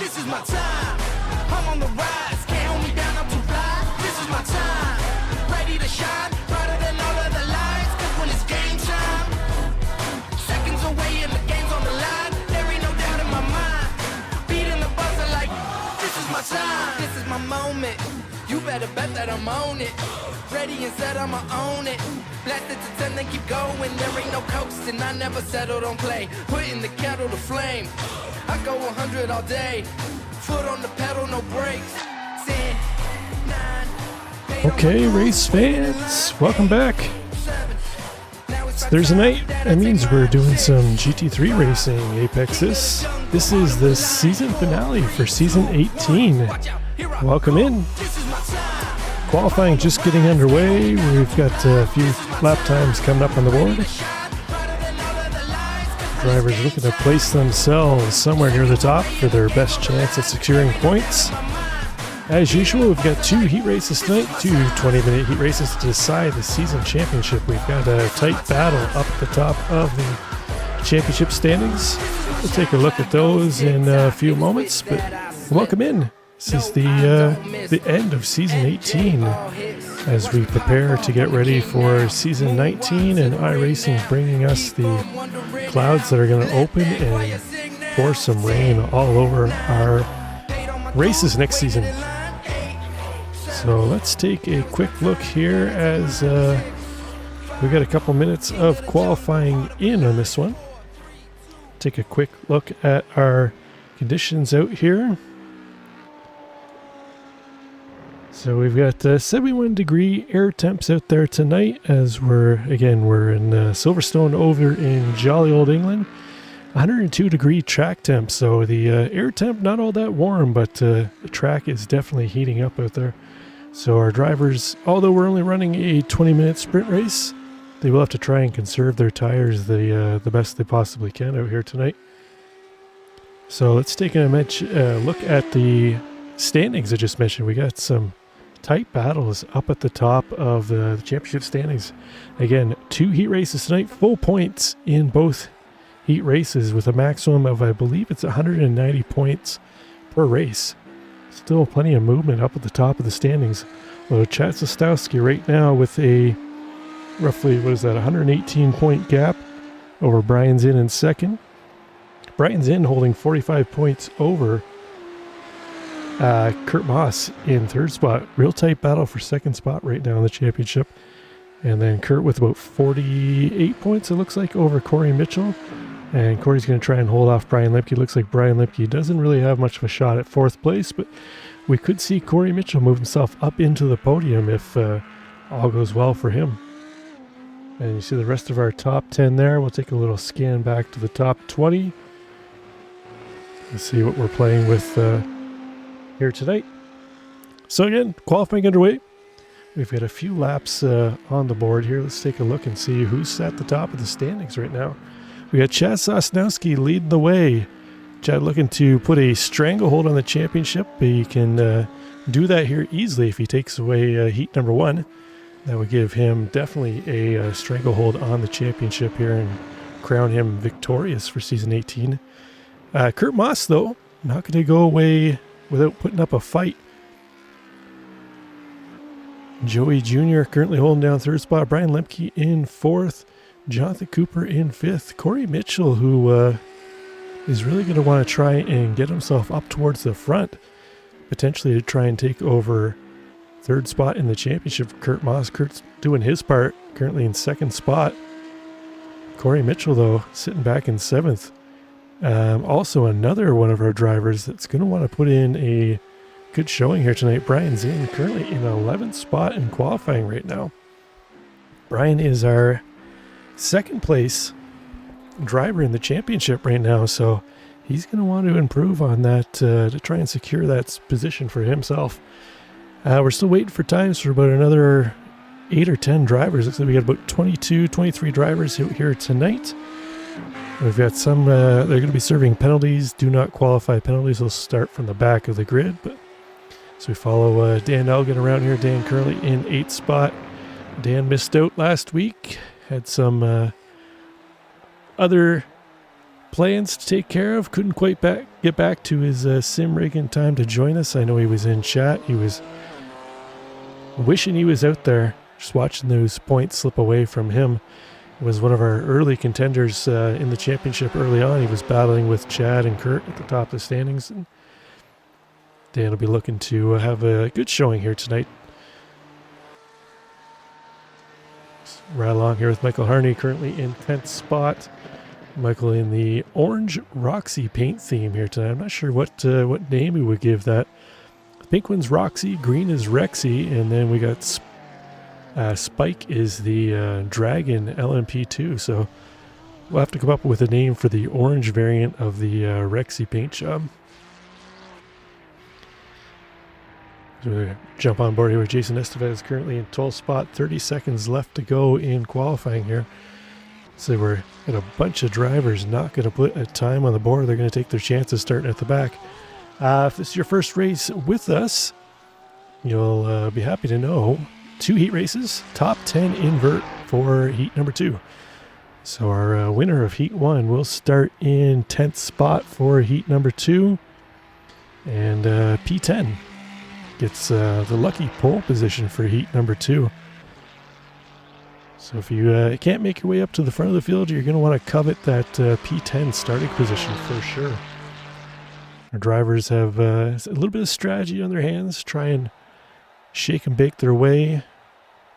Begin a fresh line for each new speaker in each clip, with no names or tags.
This is my time. I'm on the rise. Can't hold me down, I'm too fly. This is my time. Ready to shine, brighter than all of the lights. Cause when it's game time, seconds away and the game's on the line. There ain't no doubt in my mind. Beating the buzzer like, this is my time. This is my moment. You better bet that I'm on it. Ready and set, I'ma own it. Blast it to 10, then keep going. There ain't no coasting, I never settle, don't play. Putting the kettle to flame. I go 100 all day. Foot on the pedal, no brakes. 10, 9.
Okay, race fans, welcome back. It's Thursday night. That means we're doing some GT3 racing, Apex This. This is the season finale for season 18. Welcome in. Qualifying just getting underway. We've got a few lap times coming up on the board. Drivers looking to place themselves somewhere near the top for their best chance at securing points. As usual, we've got two heat races tonight, two 20-minute heat races to decide the season championship. We've got a tight battle up at the top of the championship standings. We'll take a look at those in a few moments, but welcome in. This is the end of season 18 as we prepare to get ready for season 19, and iRacing bringing us the clouds that are going to open and pour some rain all over our races next season. So let's take a quick look here as we got a couple minutes of qualifying in on this one. Take a quick look at our conditions out here. So we've got 71 degree air temps out there tonight as we're in Silverstone over in jolly old England. 102 degree track temp, so the air temp not all that warm, but the track is definitely heating up out there. So our drivers, although we're only running a 20-minute sprint race, they will have to try and conserve their tires the best they possibly can out here tonight. So let's take a look at the standings I just mentioned. We got some tight battles up at the top of the championship standings. Again, two heat races tonight, full points in both heat races with a maximum of, I believe it's 190 points per race. Still plenty of movement up at the top of the standings. Well, Chad Sostowski right now with a roughly, 118 point gap over Brian Zinn in second. Brian Zinn holding 45 points over Kurt Moss in third spot. Real tight battle for second spot right now in the championship. And then Kurt with about 48 points, it looks like, over Corey Mitchell. And Corey's going to try and hold off Brian Lemke. Looks like Brian Lemke doesn't really have much of a shot at fourth place, but we could see Corey Mitchell move himself up into the podium if all goes well for him. And you see the rest of our top 10 there. We'll take a little scan back to the top 20. Let's see what we're playing with here tonight. So again, qualifying underway. We've got a few laps on the board here. Let's take a look and see who's at the top of the standings right now. We got Chad Sosnowski leading the way. Chad looking to put a stranglehold on the championship. He can do that here easily if he takes away heat number one. That would give him definitely a stranglehold on the championship here and crown him victorious for season 18. Kurt Moss, though, not going to go away without putting up a fight. Joey Jr. currently holding down third spot. Brian Lemke in fourth. Jonathan Cooper in fifth. Corey Mitchell, who is really going to want to try and get himself up towards the front, potentially to try and take over third spot in the championship. Kurt Moss, Kurt's doing his part, currently in second spot. Corey Mitchell, though, sitting back in seventh. Also another one of our drivers that's going to want to put in a good showing here tonight. Brian Zinn, currently in 11th spot in qualifying right now. Brian is our second place driver in the championship right now, so he's going to want to improve on that to try and secure that position for himself. We're still waiting for times for about another 8 or 10 drivers. Looks like we got about 22, 23 drivers out here tonight. We've got some, they're going to be serving penalties. Do not qualify penalties. They'll start from the back of the grid. But so we follow Dan Elgin around here. Dan currently in 8th spot. Dan missed out last week. Had some other plans to take care of. Couldn't quite get back to his sim rig in time to join us. I know he was in chat. He was wishing he was out there, just watching those points slip away from him. He was one of our early contenders in the championship early on. He was battling with Chad and Kurt at the top of the standings. And Dan will be looking to have a good showing here tonight. Right along here with Michael Harney, currently in 10th spot. Michael in the orange Roxy paint theme here tonight. I'm not sure what name we would give that. The pink one's Roxy, green is Rexy, and then we got Spike is the Dragon LMP2. So we'll have to come up with a name for the orange variant of the Rexy paint job. So we're gonna jump on board here with Jason Estevez, currently in 12th spot. 30 seconds left to go in qualifying here. So we're at a bunch of drivers not going to put a time on the board. They're going to take their chances starting at the back. If this is your first race with us, you'll be happy to know 2 heat races, top 10 invert for heat number 2. So our winner of heat 1 will start in 10th spot for heat number 2. And P10 gets the lucky pole position for heat number 2. So if you can't make your way up to the front of the field, you're going to want to covet that P10 starting position for sure. Our drivers have a little bit of strategy on their hands, try and shake and bake their way,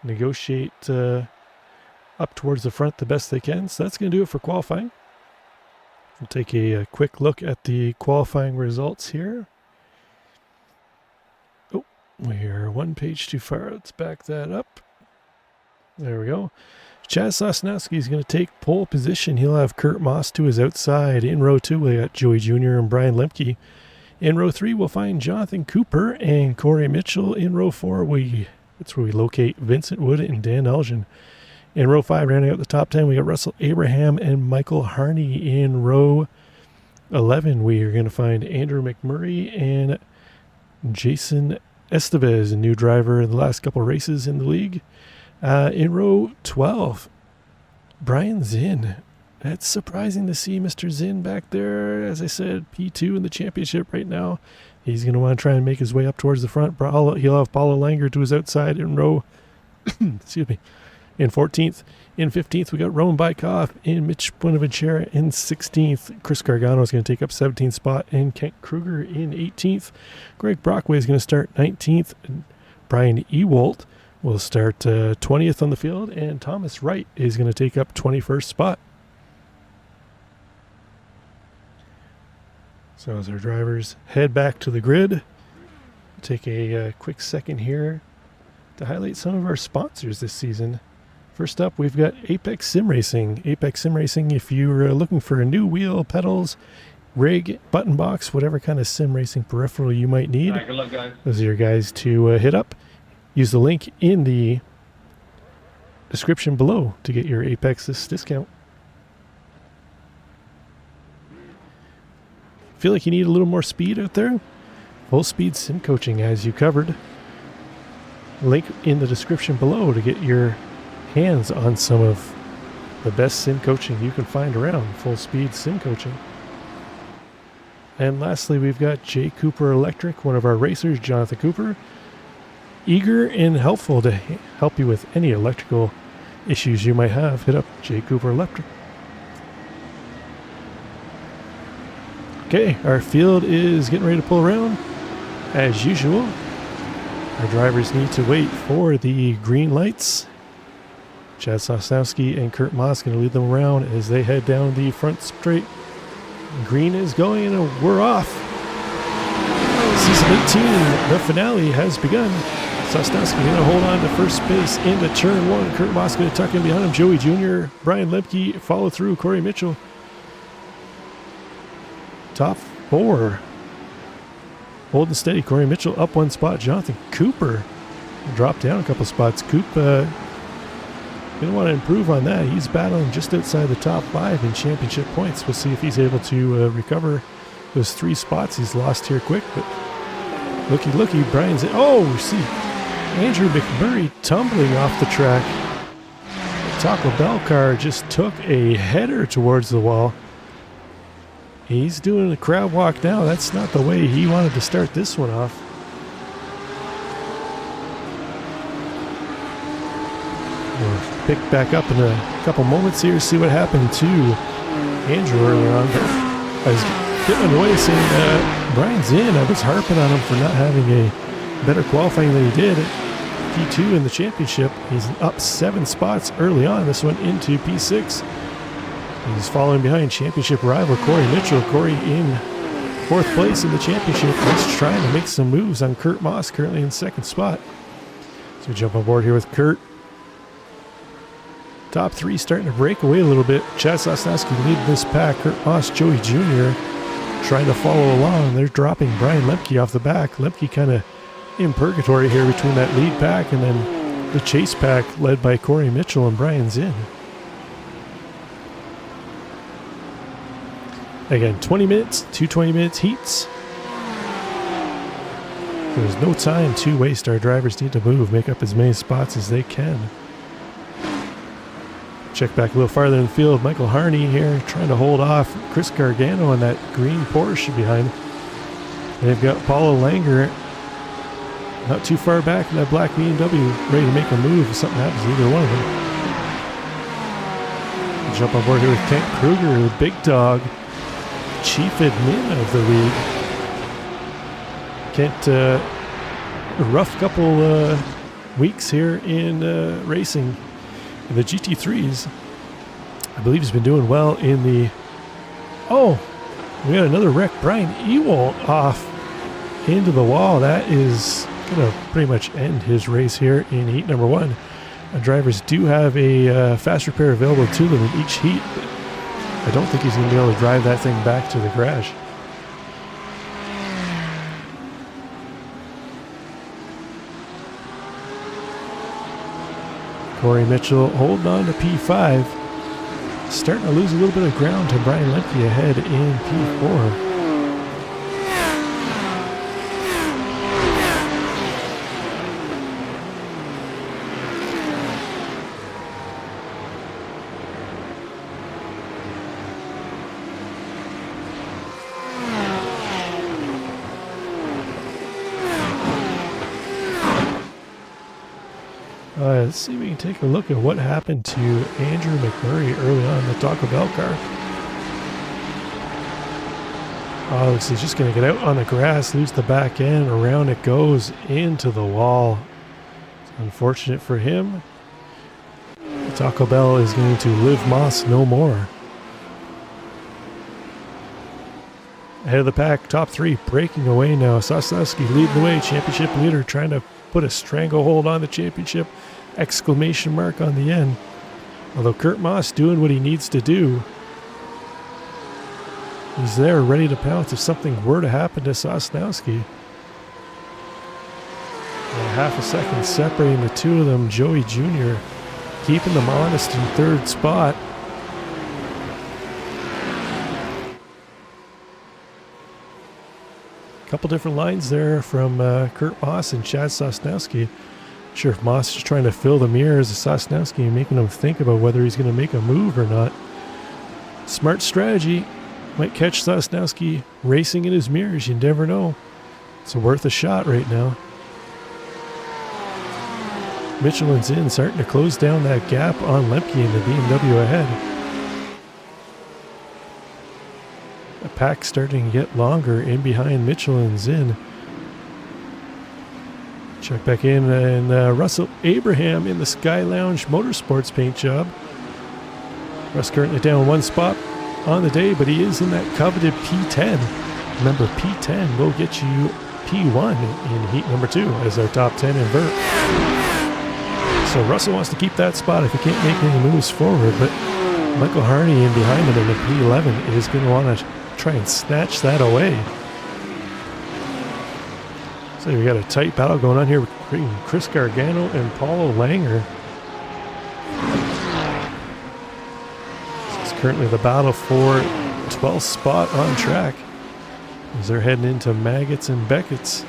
negotiate up towards the front the best they can. So that's going to do it for qualifying. We'll take a quick look at the qualifying results here. Oh, we're one page too far. Let's back that up. There we go. Chaz Sosnowski is going to take pole position. He'll have Kurt Moss to his outside. In row 2, we got Joey Jr. and Brian Lemke. In row 3, we'll find Jonathan Cooper and Corey Mitchell. In row 4, that's where we locate Vincent Wood and Dan Elgin. In row 5, rounding out the top 10, we got Russell Abraham and Michael Harney. In row 11, we are going to find Andrew McMurray and Jason Estevez, a new driver in the last couple races in the league. In row 12, Brian Zinn. That's surprising to see Mr. Zinn back there. As I said, P2 in the championship right now. He's going to want to try and make his way up towards the front. He'll have Paulo Langer to his outside in row, excuse me, in 14th. In 15th, we got Roman Bykoff and Mitch Buenaventura in 16th. Chris Gargano is going to take up 17th spot, and Kent Kruger in 18th. Greg Brockway is going to start 19th. And Brian Ewalt will start 20th on the field, and Thomas Wright is going to take up 21st spot. So as our drivers head back to the grid, take a quick second here to highlight some of our sponsors this season. First up, we've got APEX Sim Racing. APEX Sim Racing, if you're looking for a new wheel, pedals, rig, button box, whatever kind of sim racing peripheral you might need,
good luck, guys.
Those are your guys to hit up. Use the link in the description below to get your APEX this discount. Feel like you need a little more speed out there? Full Speed Sim Coaching has you covered. Link in the description below to get your hands on some of the best sim coaching you can find around. Full Speed Sim Coaching. And lastly, we've got J. Cooper Electric, one of our racers, Jonathan Cooper. Eager and helpful to help you with any electrical issues you might have. Hit up J. Cooper Electric. Okay, our field is getting ready to pull around. As usual, our drivers need to wait for the green lights. Chad Sosnowski and Kurt Moss going to lead them around as they head down the front straight. Green is going and we're off. Season 18, the finale has begun. Sosnowski going to hold on to first base into turn 1. Kurt Moss going to tuck in behind him. Joey Jr., Brian Lemke follow through. Corey Mitchell. Top 4. Holding steady. Corey Mitchell up 1 spot. Jonathan Cooper dropped down a couple spots. Coop going to want to improve on that. He's battling just outside the top 5 in championship points. We'll see if he's able to recover those 3 spots he's lost here quick. But looky, Brian's... Oh, see, Andrew McMurray tumbling off the track. The Taco Bell car just took a header towards the wall. He's doing a crab walk now. That's not the way he wanted to start this one off. We'll pick back up in a couple moments here, see what happened to Andrew earlier on. But I was getting away saying Brian's in. I was harping on him for not having a better qualifying than he did at P2 in the championship. He's up 7 spots early on. This one into P6. He's following behind championship rival Corey Mitchell. Corey in 4th place in the championship. He's trying to make some moves on Kurt Moss, currently in 2nd spot. So we jump on board here with Kurt. Top 3 starting to break away a little bit. Chad Sosnowski leading this pack. Kurt Moss, Joey Jr. trying to follow along. They're dropping Brian Lemke off the back. Lemke kind of in purgatory here between that lead pack and then the chase pack led by Corey Mitchell and Brian Zinn. Again, 20 minutes, 2 20-minute heats. There's no time to waste. Our drivers need to move, make up as many spots as they can. Check back a little farther in the field. Michael Harney here trying to hold off Chris Gargano on that green Porsche behind. They've got Paulo Langer not too far back in that black BMW, ready to make a move if something happens to either one of them. Jump on board here with Kent Kruger, the big dog, chief admin of the league. Kent, a rough couple weeks here in racing. The GT3s, I believe he's been doing well in the... Oh, we got another wreck. Brian Ewald off into the wall. That is going to pretty much end his race here in heat number 1. Drivers do have a fast repair available to them in each heat. I don't think he's going to be able to drive that thing back to the garage. Corey Mitchell holding on to P5. Starting to lose a little bit of ground to Brian Lemke ahead in P4. Let's see if we can take a look at what happened to Andrew McMurray early on in the Taco Bell car. Oh, looks like he's just going to get out on the grass, lose the back end, around it goes into the wall. It's unfortunate for him. Taco Bell is going to live Moss no more. Ahead of the pack, top 3 breaking away now. Sosnowski leading the way, championship leader, trying to put a stranglehold on the championship. Exclamation mark on the end. Although Kurt Moss doing what he needs to do. He's there ready to pounce if something were to happen to Sosnowski. Half a second separating the two of them. Joey Jr. keeping them honest in 3rd spot. Couple different lines there from Kurt Moss and Chad Sosnowski. Not sure if Moss is trying to fill the mirrors of Sosnowski and making him think about whether he's going to make a move or not. Smart strategy. Might catch Sosnowski racing in his mirrors. You never know. It's worth a shot right now. Mitchell and Zinn starting to close down that gap on Lemke in the BMW ahead. The pack starting to get longer in behind Mitchell and Zinn. Check back in, and Russell Abraham in the Sky Lounge Motorsports paint job. Russ currently down 1 spot on the day, but he is in that coveted P10. Remember, P10 will get you P1 in heat number 2 as our top 10 invert. So Russell wants to keep that spot if he can't make any moves forward, but Michael Harney in behind him in the P11 is going to want to try and snatch that away. So we got a tight battle going on here between Chris Gargano and Paulo Langer. This is currently the battle for 12th spot on track as they're heading into Maggots and Beckett's.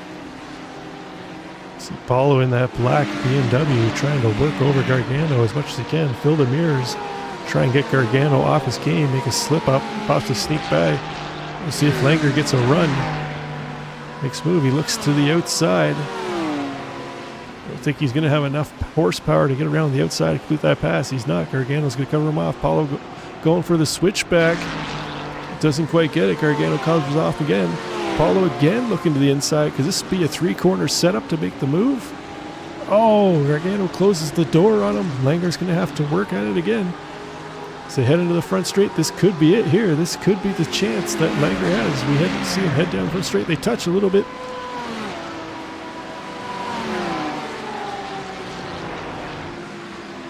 See Paulo in that black BMW trying to work over Gargano as much as he can, fill the mirrors, try and get Gargano off his game, make a slip up, about to sneak by. We'll see if Langer gets a run. Next move, he looks to the outside. I don't think he's going to have enough horsepower to get around the outside to complete that pass. He's not. Gargano's going to cover him off. Paulo going for the switchback. Doesn't quite get it. Gargano covers off again. Paulo again looking to the inside. Could this be a three-corner setup to make the move? Oh, Gargano closes the door on him. Langer's going to have to work at it again. As they head into the front straight, this could be it here. This could be the chance that Langer has. We had to see him head down front straight. They touch a little bit.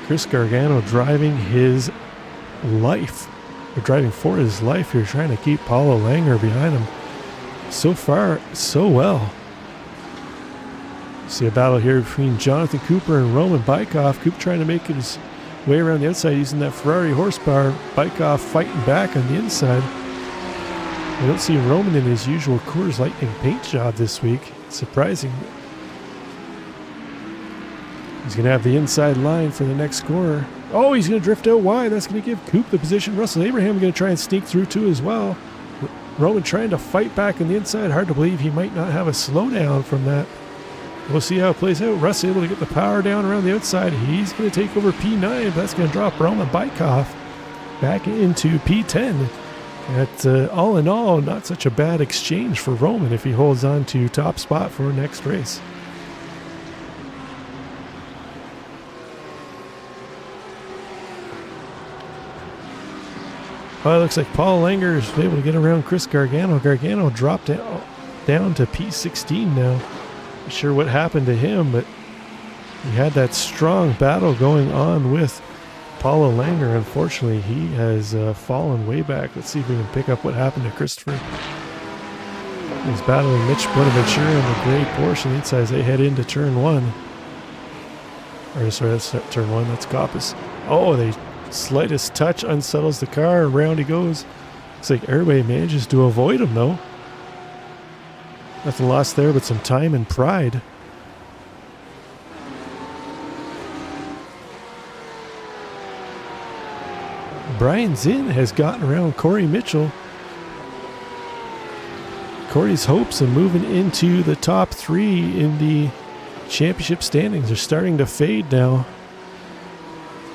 Chris Gargano driving his life. Or driving for his life here, trying to keep Paulo Langer behind him. So far, so well. See a battle here between Jonathan Cooper and Roman Bykov. Cooper trying to make his way around the outside using that Ferrari horsepower. Bykov fighting back on the inside. I don't see Roman in his usual Coors Lightning paint job this week. It's surprising. He's going to have the inside line for the next corner. Oh, he's going to drift out wide. That's going to give Coop the position. Russell Abraham going to try and sneak through too as well. Roman trying to fight back on the inside. Hard to believe he might not have a slowdown from that. We'll see how it plays out. Russ able to get the power down around the outside. He's going to take over P9, but that's going to drop Roman Bykov back into P10. All in all, not such a bad exchange for Roman if he holds on to top spot for next race. Well, it looks like Paul Langer is able to get around Chris Gargano. Gargano dropped down to P16 now. Not sure what happened to him, but he had that strong battle going on with Paulo Langer. Unfortunately, he has fallen way back. Let's see if we can pick up what happened to Christopher. He's battling Mitch Bonaventura in the gray Porsche on the inside as they head into turn one. Or sorry, that's not turn one, that's Coppice. Oh, they slightest touch unsettles the car. Around he goes. Looks like everybody manages to avoid him though. Nothing lost there but some time and pride. Brian Zinn has gotten around Corey Mitchell. Corey's hopes of moving into the top three in the championship standings are starting to fade now.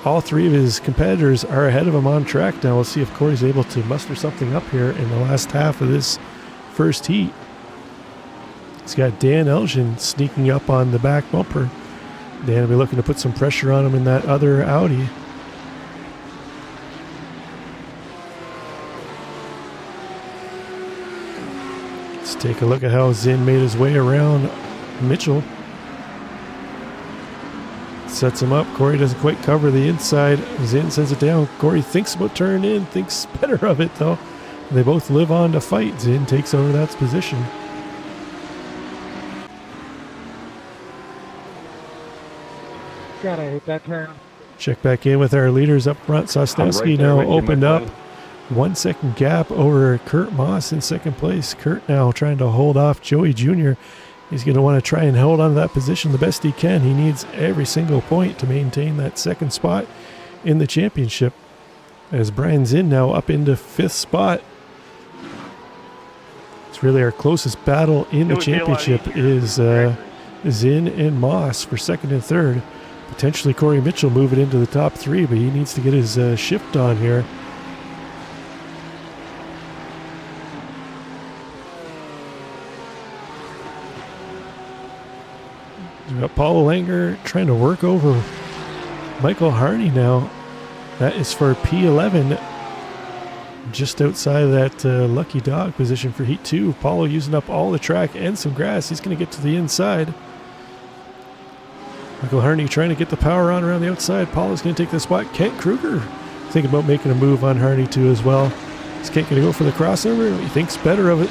All three of his competitors are ahead of him on track now. We'll see if Corey's able to muster something up here in the last half of this first heat. He's got Dan Elgin sneaking up on the back bumper. Dan will be looking to put some pressure on him in that other Audi. Let's take a look at how Zinn made his way around Mitchell. Sets him up. Corey doesn't quite cover the inside. Zinn sends it down. Corey thinks about turning in, thinks better of it though. They both live on to fight. Zinn takes over that position.
Gotta hit that turn.
Check back in with our leaders up front. Sosnowski now opened up. 1 second gap over Kurt Moss in second place. Kurt now trying to hold off Joey Jr. He's going to want to try and hold on to that position the best he can. He needs every single point to maintain that second spot in the championship. As Brian Zinn now up into 5th spot. It's really our closest battle in the championship is Zinn and Moss for 2nd and 3rd. Potentially Corey Mitchell moving into the top 3, but he needs to get his shift on here. We've got Paulo Langer trying to work over Michael Harney now. That is for P11. Just outside of that lucky dog position for Heat 2. Paulo using up all the track and some grass. He's going to get to the inside. Michael Harney trying to get the power on around the outside. Paulo's going to take the spot. Kent Kruger thinking about making a move on Harney too as well. Is Kent going to go for the crossover? He thinks better of it.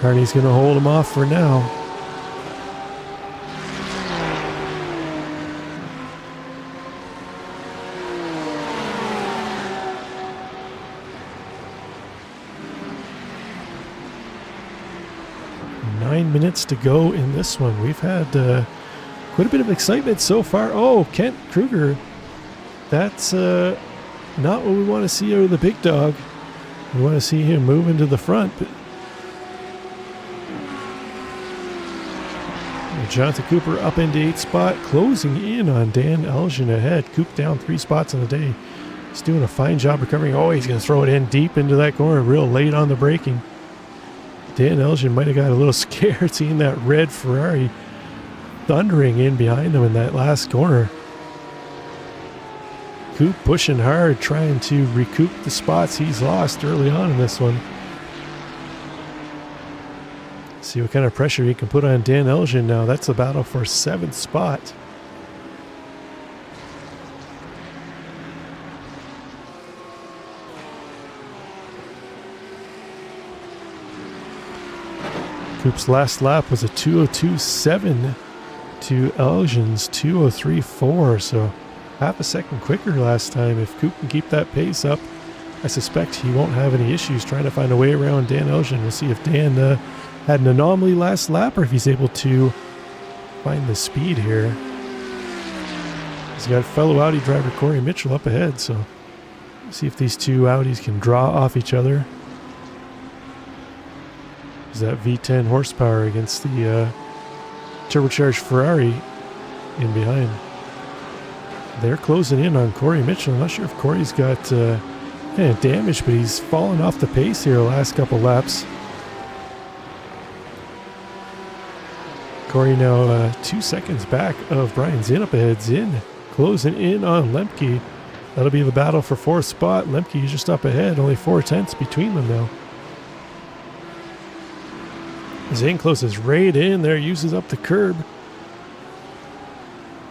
Harney's going to hold him off for now. Minutes to go in this one. We've had quite a bit of excitement so far. Oh, Kent Kruger. That's not what we want to see out of the big dog. We want to see him moving to the front. But Jonathan Cooper up into 8th spot, closing in on Dan Elgin ahead. Coop down 3 spots in the day. He's doing a fine job recovering. Oh, he's going to throw it in deep into that corner, real late on the braking. Dan Elgin might have got a little scared seeing that red Ferrari thundering in behind him in that last corner. Coop pushing hard, trying to recoup the spots he's lost early on in this one. See what kind of pressure he can put on Dan Elgin now. That's the battle for 7th spot. Coop's last lap was a 2:02.7 to Elgin's 2:03.4, so half a second quicker last time. If Coop can keep that pace up, I suspect he won't have any issues trying to find a way around Dan Elgin. We'll see if Dan had an anomaly last lap or if he's able to find the speed here. He's got fellow Audi driver Corey Mitchell up ahead, so see if these two Audis can draw off each other. Is that V10 horsepower against the turbocharged Ferrari in behind. They're closing in on Corey Mitchell. I'm not sure if Corey's got damage, but he's fallen off the pace here the last couple laps. Corey now 2 seconds back of Brian Zinn up ahead. Zinn closing in on Lemke. That'll be the battle for 4th spot. Lemke is just up ahead, only 4/10 between them now. Zinn closes right in there, uses up the curb.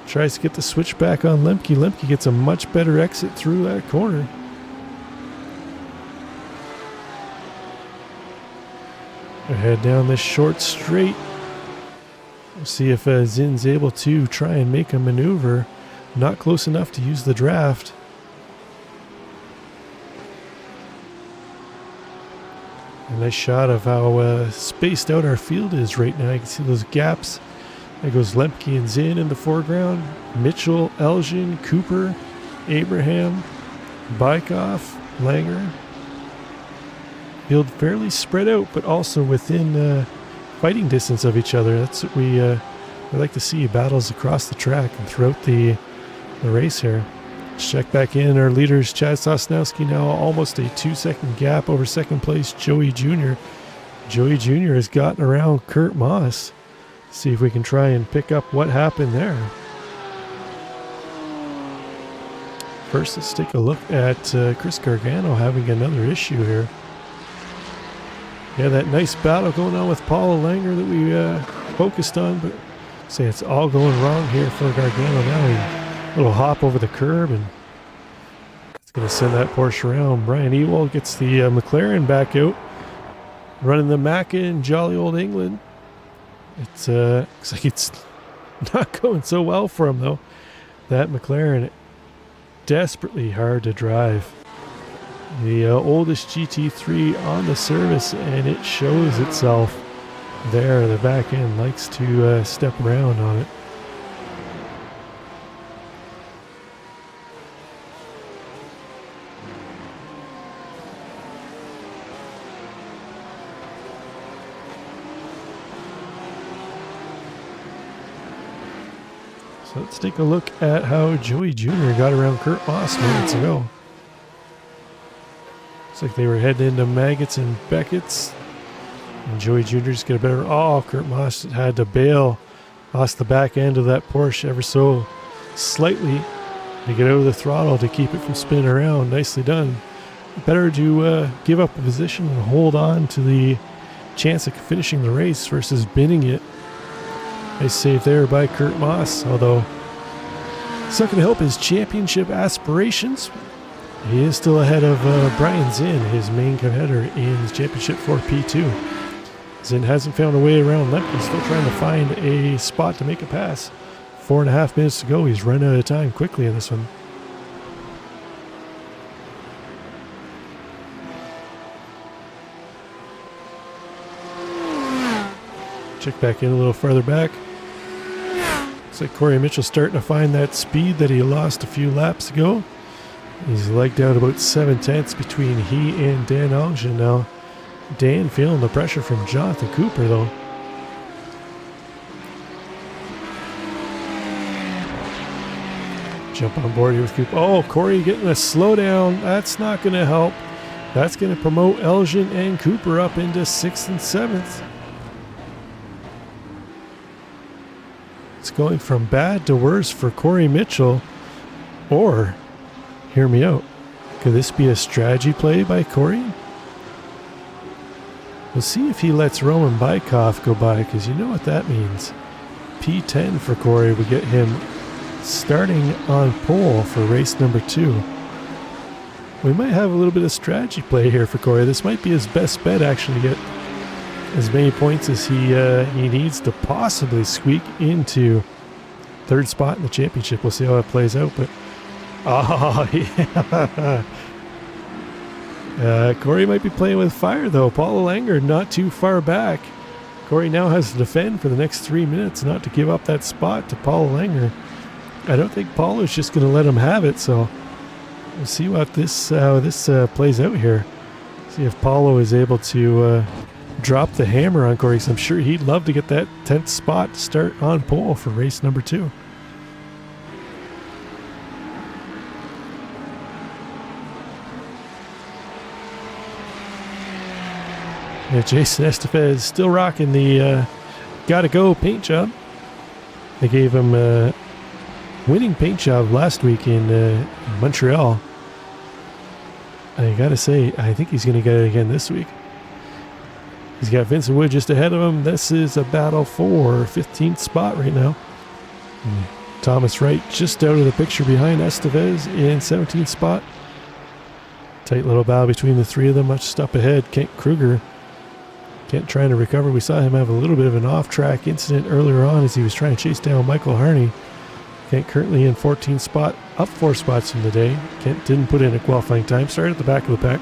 Tries to get the switch back on Lemke. Lemke gets a much better exit through that corner. We'll head down this short straight. We'll see if Zinn's able to try and make a maneuver. Not close enough to use the draft. A nice shot of how spaced out our field is right now. You can see those gaps. There goes Lemke and Zinn in the foreground. Mitchell, Elgin, Cooper, Abraham, Bykoff, Langer. Field fairly spread out, but also within fighting distance of each other. That's what we like to see, battles across the track and throughout the race here. Let's check back in. Our leaders, Chad Sosnowski, now almost a 2-second gap over second place, Joey Jr. Joey Jr. has gotten around Kurt Moss. See if we can try and pick up what happened there. First, let's take a look at Chris Gargano having another issue here. Yeah, that nice battle going on with Paul Langer that we focused on, but say it's all going wrong here for Gargano now. He a little hop over the curb, and it's going to send that Porsche around. Brian Ewald gets the McLaren back out, running the Macca in jolly old England. It's looks like it's not going so well for him though. That McLaren, desperately hard to drive. The oldest GT3 on the service, and it shows itself there. The back end likes to step around on it. So let's take a look at how Joey Jr. got around Kurt Moss minutes ago. Looks like they were heading into Maggots and Beckett's. And Joey Jr. just got a better... Oh, Kurt Moss had to bail. Lost the back end of that Porsche ever so slightly to get out of the throttle to keep it from spinning around. Nicely done. Better to give up a position and hold on to the chance of finishing the race versus binning it. Nice save there by Kurt Moss, although it's not going to help his championship aspirations. He is still ahead of Brian Zinn, his main competitor in his championship for P2. Zinn hasn't found a way around Lemke. He's still trying to find a spot to make a pass. 4.5 minutes to go. He's run out of time quickly in this one. Check back in a little farther back. Looks like Corey Mitchell starting to find that speed that he lost a few laps ago. He's legged out about 7/10 between he and Dan Elgin now. Dan feeling the pressure from Jonathan Cooper though. Jump on board here with Cooper. Oh, Corey getting a slowdown. That's not going to help. That's going to promote Elgin and Cooper up into 6th and 7th. It's going from bad to worse for Corey Mitchell. Or, hear me out, could this be a strategy play by Corey? We'll see if he lets Roman Bykov go by, because you know what that means. P10 for Corey would get him starting on pole for race number 2. We might have a little bit of strategy play here for Corey. This might be his best bet actually to get as many points as he needs to possibly squeak into 3rd spot in the championship. We'll see how it plays out, but oh yeah. Corey might be playing with fire though. Paulo Langer not too far back. Corey now has to defend for the next 3 minutes not to give up that spot to Paulo Langer. I don't think Paulo's just going to let him have it, so we'll see what this plays out here. See if Paulo is able to drop the hammer on Corey, because I'm sure he'd love to get that 10th spot to start on pole for race number 2. Yeah, Jason Estevez still rocking the gotta go paint job. They gave him a winning paint job last week in Montreal. I gotta say, I think he's gonna get it again this week. He's got Vincent Wood just ahead of him. This is a battle for 15th spot right now. Thomas Wright just out of the picture behind Estevez in 17th spot. Tight little battle between the 3 of them, much up ahead. Kent Kruger. Kent trying to recover. We saw him have a little bit of an off-track incident earlier on as he was trying to chase down Michael Harney. Kent currently in 14th spot, up 4 spots from the day. Kent didn't put in a qualifying time, started at the back of the pack.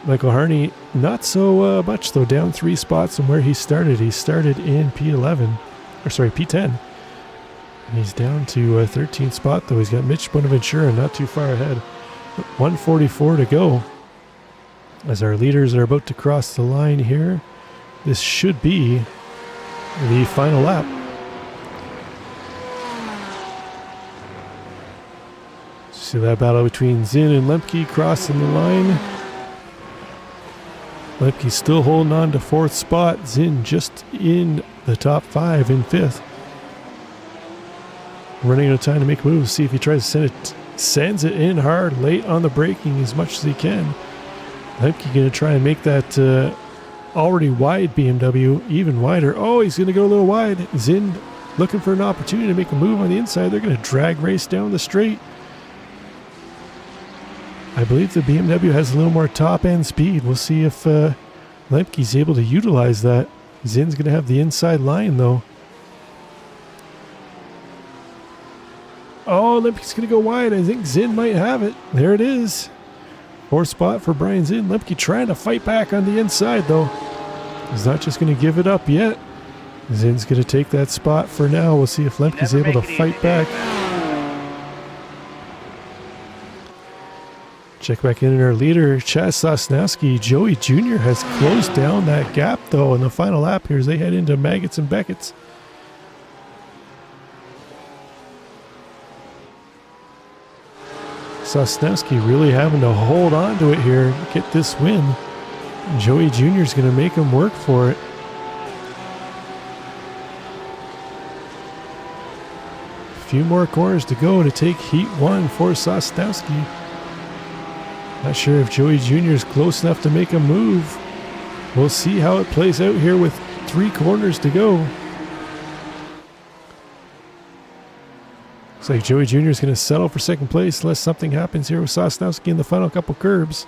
Michael Harney, not so much though, down 3 spots from where he started. He started in P11, or sorry, P10. And he's down to 13th spot though. He's got Mitch Bonaventura not too far ahead. 1:44 to go. As our leaders are about to cross the line here, this should be the final lap. See that battle between Zinn and Lemke crossing the line. Lemke's still holding on to 4th spot. Zinn just in the top 5 in 5th. Running out of time to make moves. See if he tries to sends it in hard late on the braking as much as he can. Lemke going to try and make that already wide BMW even wider. Oh, he's going to go a little wide. Zinn looking for an opportunity to make a move on the inside. They're going to drag race down the straight. I believe the BMW has a little more top end speed. We'll see if Lemke's able to utilize that. Zinn's going to have the inside line though. Oh, Lemke's going to go wide. I think Zinn might have it. There it is. 4th spot for Brian Zinn. Lemke trying to fight back on the inside though. He's not just going to give it up yet. Zinn's going to take that spot for now. We'll see if Lemke's able to fight back. Check back in our leader, Chaz Sosnowski. Joey Jr. has closed down that gap though in the final lap here as they head into Maggots and Beckett's. Sosnowski really having to hold on to it here to get this win. Joey Jr. is going to make him work for it. A few more corners to go to take heat 1 for Sosnowski. Not sure if Joey Jr. is close enough to make a move. We'll see how it plays out here with 3 corners to go. Looks like Joey Jr. is going to settle for 2nd place unless something happens here with Sosnowski in the final couple curbs.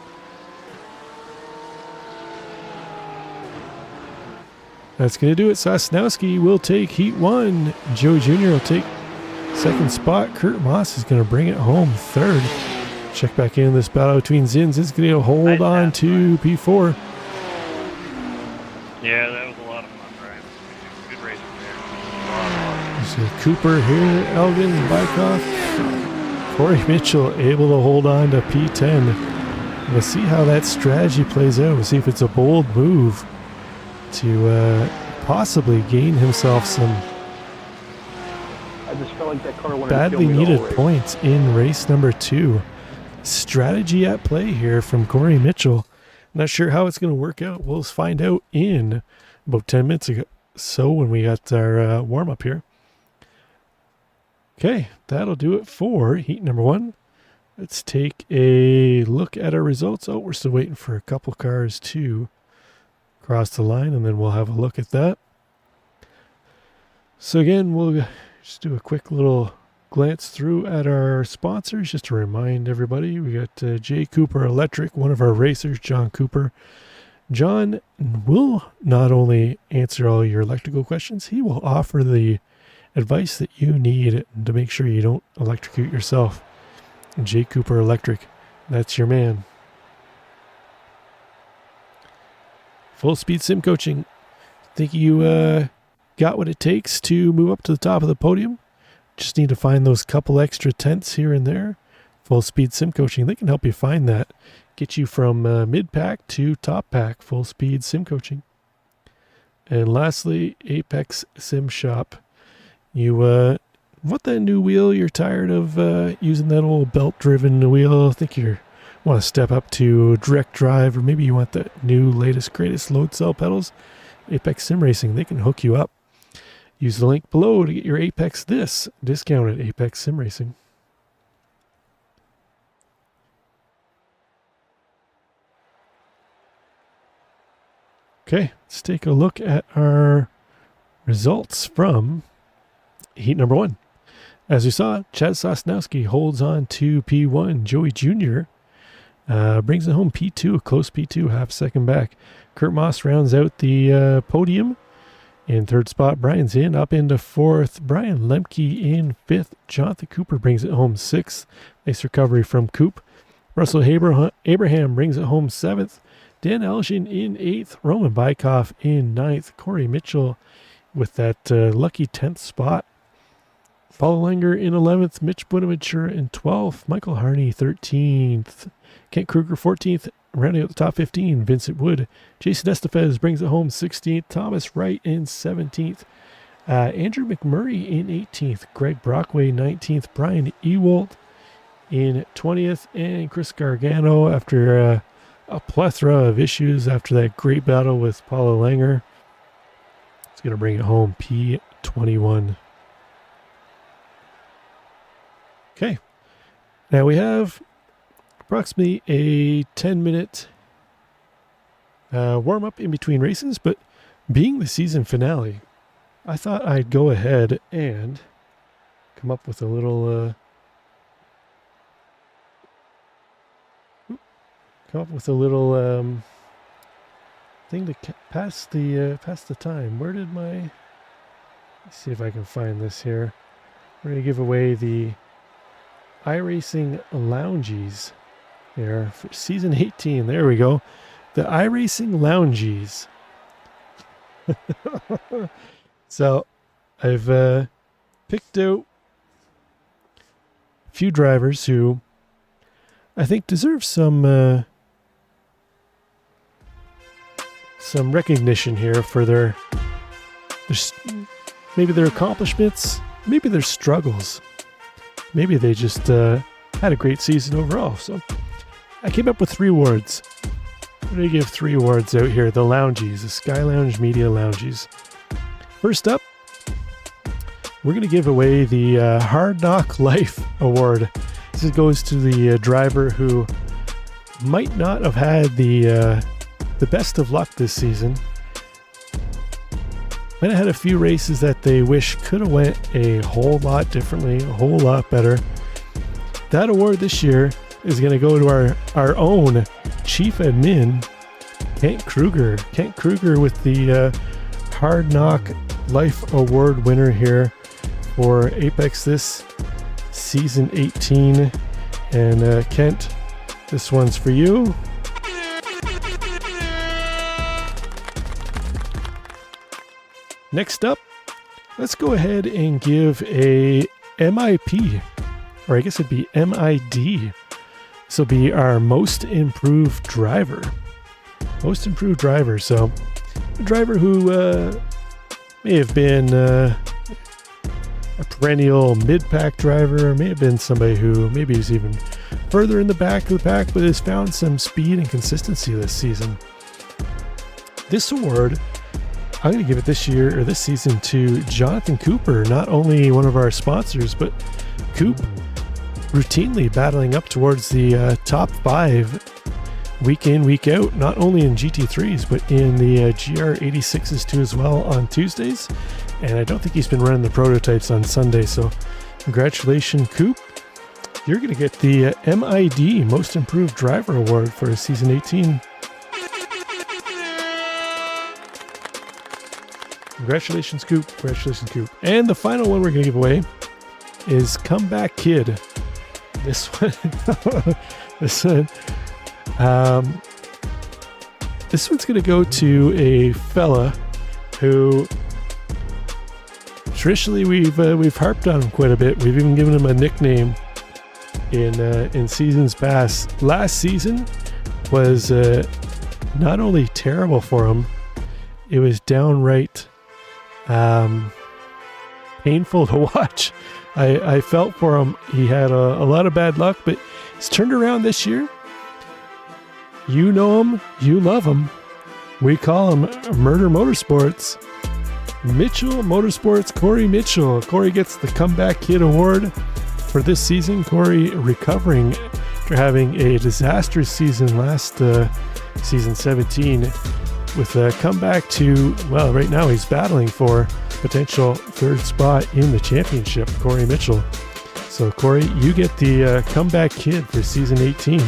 That's going to do it. Sosnowski will take heat 1. Joey Jr. will take 2nd spot. Kurt Moss is going to bring it home 3rd. Check back in this battle between Zins. It's going to hold on to P4.
Yeah, that was a lot of fun, Brian. Good racing there.
You see Cooper here, Elgin, Bykov, Corey Mitchell able to hold on to P10. We'll see how that strategy plays out. We'll see if it's a bold move to possibly gain himself some
I just felt like that car wanted
badly
to kill me the
needed
whole race.
points in race number 2. Strategy at play here from Corey Mitchell. Not sure how it's going to work out. We'll find out in about 10 minutes ago. So when we got our warm up here. Okay, that'll do it for heat number 1. Let's take a look at our results. Oh, we're still waiting for a couple cars to cross the line, and then we'll have a look at that. So again, we'll just do a quick little glance through at our sponsors just to remind everybody. We got J. Cooper Electric, one of our racers, John Cooper. John will not only answer all your electrical questions, he will offer the advice that you need to make sure you don't electrocute yourself. J. Cooper Electric, that's your man. Full Speed Sim Coaching. Think you got what it takes to move up to the top of the podium? Just need to find those couple extra tenths here and there. Full Speed Sim Coaching, they can help you find that. Get you from mid-pack to top pack. Full Speed Sim Coaching. And lastly, Apex Sim Shop. You want that new wheel? You're tired of using that old belt-driven wheel? I think you want to step up to direct drive, or maybe you want the new, latest, greatest load cell pedals. Apex Sim Racing, they can hook you up. Use the link below to get your Apex This discount at Apex Sim Racing. Okay, let's take a look at our results from heat number 1. As we saw, Chad Sosnowski holds on to P1. Joey Jr. Brings it home P2, a close P2, half second back. Kurt Moss rounds out the podium. In third spot, Brian's in, up into fourth. Brian Lemke in fifth. Jonathan Cooper brings it home sixth. Nice recovery from Coop. Russell Abraham brings it home seventh. Dan Elgin in eighth. Roman Bykoff in ninth. Corey Mitchell with that lucky 10th spot. Paul Langer in 11th. Mitch Bonaventure in 12th. Michael Harney 13th. Kent Kruger 14th. Rounding out the top 15, Vincent Wood. Jason Estefez brings it home 16th. Thomas Wright in 17th. Andrew McMurray in 18th. Greg Brockway 19th. Brian Ewald in 20th. And Chris Gargano, after a plethora of issues after that great battle with Paulo Langer, is going to bring it home P21. Okay. Now we have approximately a 10-minute warm-up in between races, but being the season finale, I thought I'd go ahead and come up with a little thing to pass the time. Where did my? Let's see if I can find this here. We're going to give away the iRacing Loungies. There for season 18. There we go. The iRacing Loungies. So I've picked out a few drivers who I think deserve some recognition here for their maybe their accomplishments, maybe their struggles. Maybe they just had a great season overall. So I came up with 3 awards. I'm going to give 3 awards out here. The Loungies, the Sky Lounge Media Loungies. First up, we're going to give away the Hard Knock Life Award. This goes to the driver who might not have had the best of luck this season. Might have had a few races that they wish could have went a whole lot differently, a whole lot better. That award this year is going to go to our own chief admin, Kent Kruger. Kent Kruger with the Hard Knock Life Award winner here for Apex This Season 18. And Kent, this one's for you. Next up, let's go ahead and give a MIP, or I guess it'd be MID. This will be our most improved driver. Most improved driver. So a driver who may have been a perennial mid-pack driver, may have been somebody who maybe is even further in the back of the pack, but has found some speed and consistency this season. This award, I'm going to give it this year or this season to Jonathan Cooper, not only one of our sponsors, but Coop routinely battling up towards the top 5 week in, week out, not only in GT3s, but in the GR86s too as well on Tuesdays. And I don't think he's been running the prototypes on Sunday. So congratulations, Coop. You're going to get the MID Most Improved Driver Award for season 18. Congratulations, Coop. Congratulations, Coop. And the final one we're going to give away is Comeback Kid. This one, this one's going to go to a fella who traditionally we've harped on him quite a bit. We've even given him a nickname in seasons past. Last season was not only terrible for him, it was downright painful to watch. I felt for him. He had a lot of bad luck, but he's turned around this year. You know him, you love him. We call him Murder Motorsports. Mitchell Motorsports, Corey Mitchell. Corey gets the Comeback Kid Award for this season. Corey recovering after having a disastrous season last season 17 with a comeback to, well, right now he's battling for potential third spot in the championship, Corey Mitchell. So Corey, you get the Comeback Kid for season 18.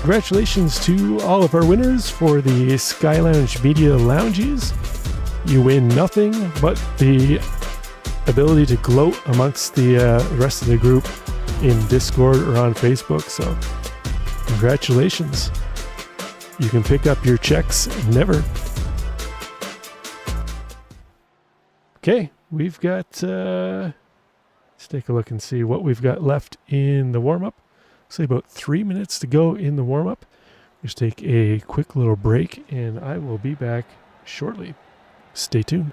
Congratulations to all of our winners for the Sky Lounge Media Lounges. You win nothing but the ability to gloat amongst the rest of the group in Discord or on Facebook. So congratulations. You can pick up your checks never. Okay, we've got, let's take a look and see what we've got left in the warm-up. Say about 3 minutes to go in the warm-up. Just take a quick little break and I will be back shortly. Stay tuned.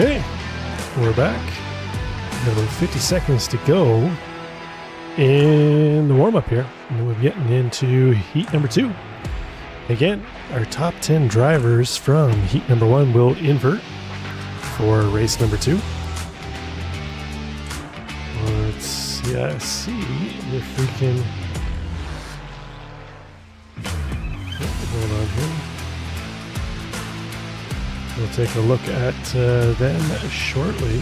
Okay, we're back. Got about 50 seconds to go in the warm-up here. And we're getting into heat number 2. Again, our top 10 drivers from heat number 1 will invert for race number 2. Let's see if we can... Hold on here. We'll take a look at them shortly.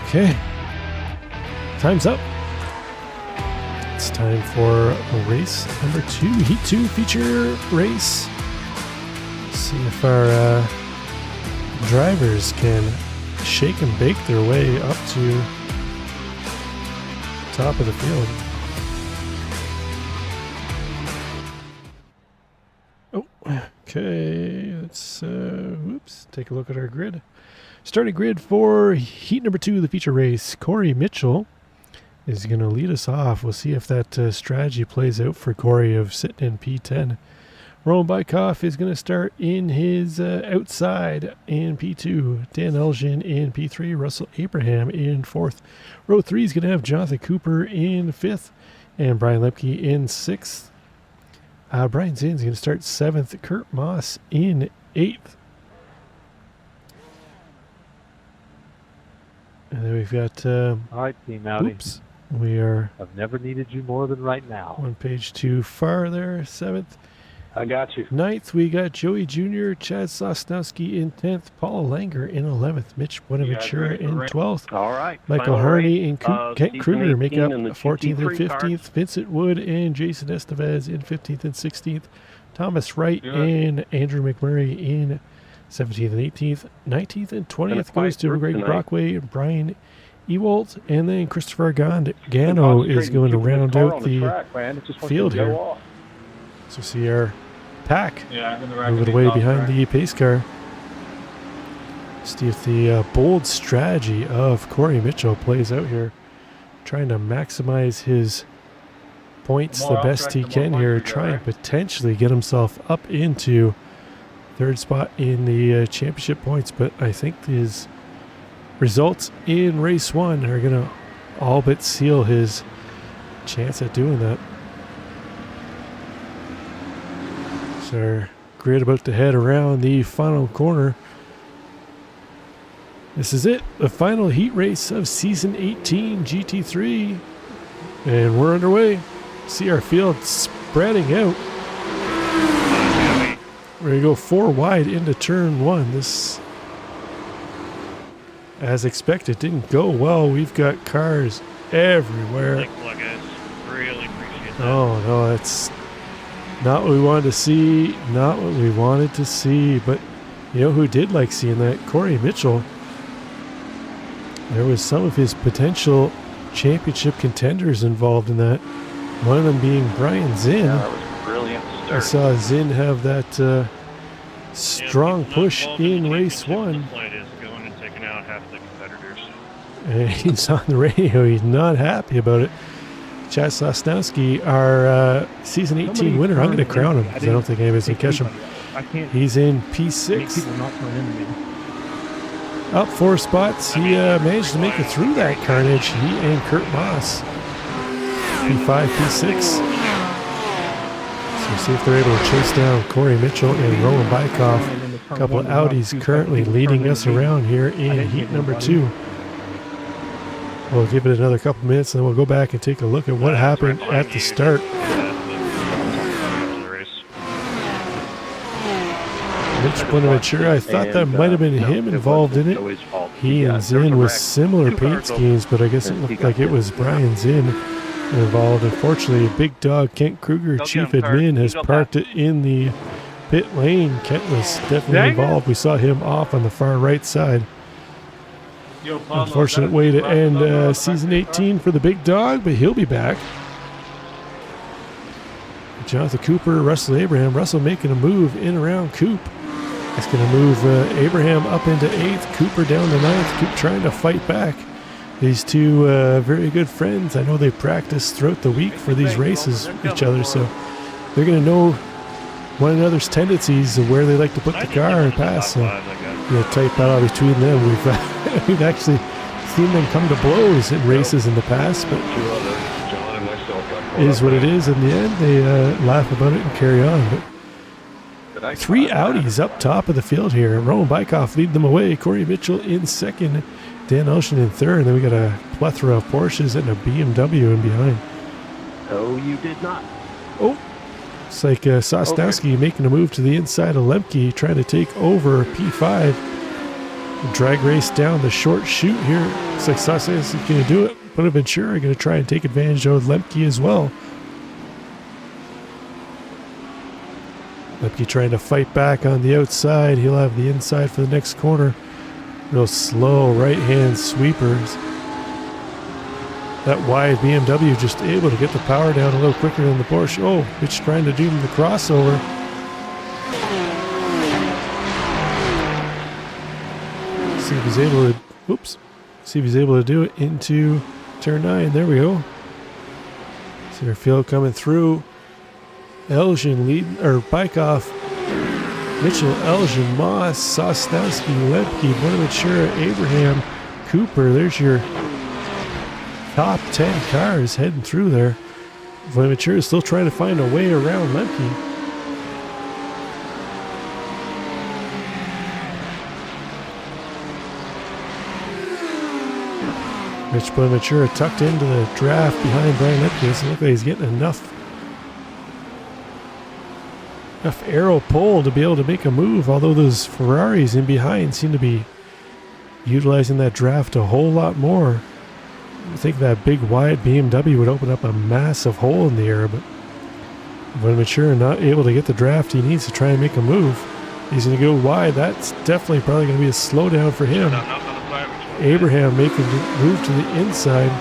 Okay, time's up. It's time for race number 2, Heat 2 feature race. See if our drivers can shake and bake their way up to top of the field. Oh, okay, let's take a look at our grid. Starting grid for heat number 2, the feature race. Corey Mitchell is going to lead us off. We'll see if that strategy plays out for Corey of sitting in P10. Roman Bykoff is going to start in his outside in P2. Dan Elgin in P3. Russell Abraham in 4th. Row 3 is going to have Jonathan Cooper in 5th. And Brian Lemke in 6th. Brian Zinn is going to start 7th. Kurt Moss in 8th. And then we've got...
all right, Team Audi.
Oops. We are...
I've never needed you more than right now.
One page too far there. 7th.
I got you.
9th, we got Joey Jr., Chad Sosnowski in 10th, Paul Langer in 11th, Mitch Bonaventura in 12th.
All right.
Michael Harney and Kent Kruger make up
18
14th and
GT3
15th.
cars.
Vincent Wood and Jason Estevez in 15th and 16th. Thomas Wright and Andrew McMurray in 17th and 18th. 19th and 20th goes to Greg Brockway and Brian Ewald. And then Christopher Gano is going to round out the field here. So see our pack moving away behind the pace car. See if the bold strategy of Corey Mitchell plays out here. Trying to maximize his points the best he can here. Try and potentially get himself up into 3rd spot in the championship points. But I think his results in race 1 are going to all but seal his chance at doing that. So our grid about to head around the final corner. This is it, the final heat race of season 18 GT3, and we're underway. See our field spreading out. We're gonna go 4 wide into turn 1. This, as expected, didn't go well. We've got cars everywhere.
Thanks a lot, guys. Really appreciate that.
Oh no, that's not what we wanted to see. Not what we wanted to see. But you know who did like seeing that? Corey Mitchell. There was some of his potential championship contenders involved in that. One of them being Brian Zinn.
Yeah, that was brilliant start.
I saw Zinn have that strong push in race 1.
Flight is going and taking out half the competitors.
And he's on the radio. He's not happy about it. Chad Sosnowski, our season 18 winner. I'm going to crown him because I don't think anybody's going to catch him. He's in P6. Up 4 spots. He managed to make it through that carnage. He and Kurt Moss. P5, P6. So see if they're able to chase down Corey Mitchell and Roman Bykoff. A couple of Audis currently leading us around here in heat number 2. We'll give it another couple minutes and then we'll go back and take a look at what happened at the start. Mitch Bonaventura, I thought that might have been him involved in it. He and Zinn with similar paint schemes, but I guess it looked like it was Brian Zinn involved. Unfortunately, Big Dog Kent Kruger, Chief Admin, has parked it in the pit lane. Kent was definitely involved. We saw him off on the far right side. Unfortunate way to end season 18 for the Big Dog, but he'll be back. Jonathan Cooper, Russell Abraham. Russell making a move in around Coop. That's going to move Abraham up into 8th, Cooper down to 9th. Coop trying to fight back. These two very good friends. I know they practice throughout the week for these races with each other, so they're going to know one another's tendencies of where they like to put the car and pass. So, tight battle between them. We've actually seen them come to blows in races in the past, but it is what it is. In the end, they laugh about it and carry on. But 3 Audis up top of the field here. Roman Bykoff lead them away. Corey Mitchell in 2nd. Dan Elshin in 3rd. And then we got a plethora of Porsches and a BMW in behind.
Oh, you did not.
Oh, it's like Sosnowski making a move to the inside of Lemke, trying to take over P5. Drag race down the short chute here. Looks like Sosnowski's going to do it. Bonaventura going to try and take advantage of Lemke as well. Lemke trying to fight back on the outside. He'll have the inside for the next corner. Real slow right-hand sweepers. That wide BMW just able to get the power down a little quicker than the Porsche. Oh, it's trying to do the crossover. See if he's able to, oops. See if he's able to do it into turn 9. There we go. See our field coming through. Elgin leading, or Bykoff, Mitchell, Elgin, Moss, Sosnowski, Lemke, Bonaventura, Abraham, Cooper. There's your top 10 cars heading through there. Bonaventura is still trying to find a way around Lemke. Rich Bonaventura tucked into the draft behind Brian Lemke. Doesn't look like he's getting enough arrow pull to be able to make a move, although those Ferraris in behind seem to be utilizing that draft a whole lot more. I think that big wide BMW would open up a massive hole in the air, but Bonaventura not able to get the draft he needs to try and make a move. He's going to go wide. That's definitely probably going to be a slowdown for him. Abraham making the move to the inside.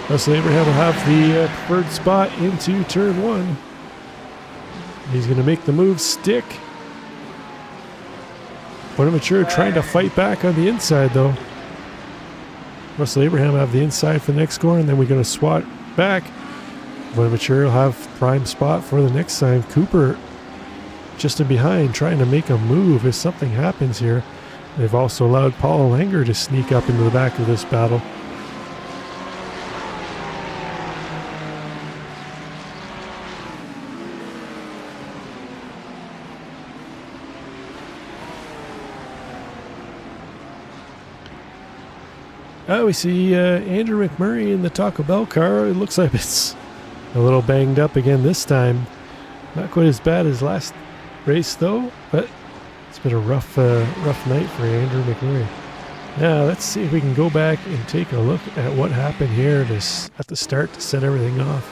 Russell Abraham will have the preferred spot into turn 1. He's going to make the move stick. Bonaventura trying to fight back on the inside, though. Russell Abraham have the inside for the next score, and then we're going to swat back. Bonaventura will have prime spot for the next time. Cooper just in behind, trying to make a move if something happens here. They've also allowed Paul Langer to sneak up into the back of this battle. We see Andrew McMurray in the Taco Bell car. It looks like it's a little banged up again this time. Not quite as bad as last race though, but it's been a rough night for Andrew McMurray. Now let's see if we can go back and take a look at what happened here at the start to set everything off.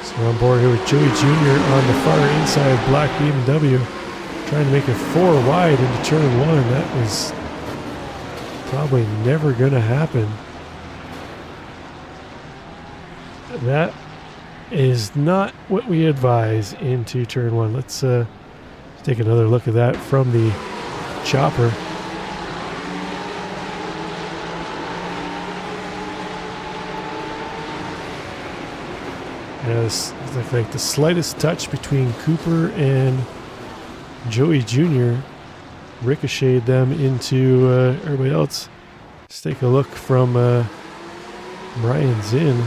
So we're on board here with Joey Jr. on the far inside black BMW, trying to make it 4 wide into turn 1. That was probably never gonna happen. That is not what we advise into turn 1. Let's take another look at that from the chopper. Yeah, this looks like the slightest touch between Cooper and Joey Jr. ricocheted them into everybody else. Let's take a look from Brian Zinn.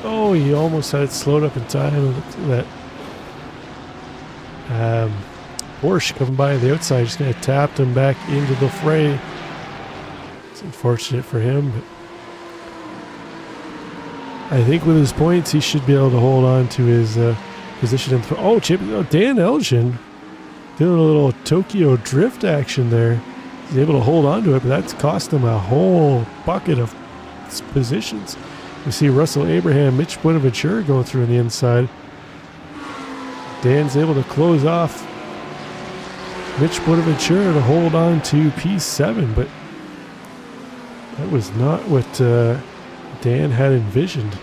Oh, he almost had it slowed up in time. Look at that. Porsche coming by the outside, just going to tap him back into the fray. It's unfortunate for him, but I think with his points, he should be able to hold on to his position. Dan Elgin doing a little Tokyo drift action there. He's able to hold on to it, but that's cost him a whole bucket of positions. We see Russell Abraham, Mitch Bonaventura going through on the inside. Dan's able to close off Mitch Bonaventura to hold on to P7, but that was not what Dan had envisioned.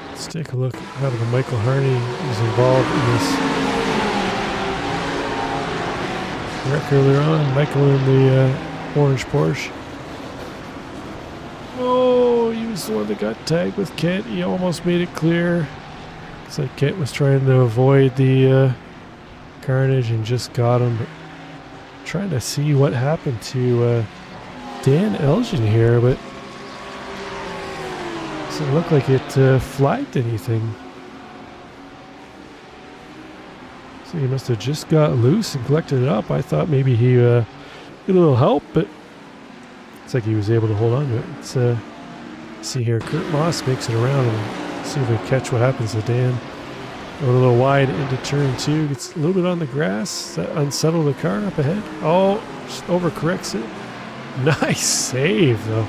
Let's take a look at how the Michael Harney is involved in this wreck earlier on. Michael in the orange Porsche. Oh, he was the one that got tagged with Kent. He almost made it clear. Looks like Kent was trying to avoid the carnage and just got him. But trying to see what happened to Dan Elgin here, but doesn't look like it flagged anything. So he must have just got loose and collected it up. I thought maybe he get a little help, but it's like he was able to hold on to it. Let's see here. Kurt Moss makes it around and see if we catch what happens to Dan. Going a little wide into turn 2. Gets a little bit on the grass. That unsettled the car up ahead. Oh, just overcorrects it. Nice save, though.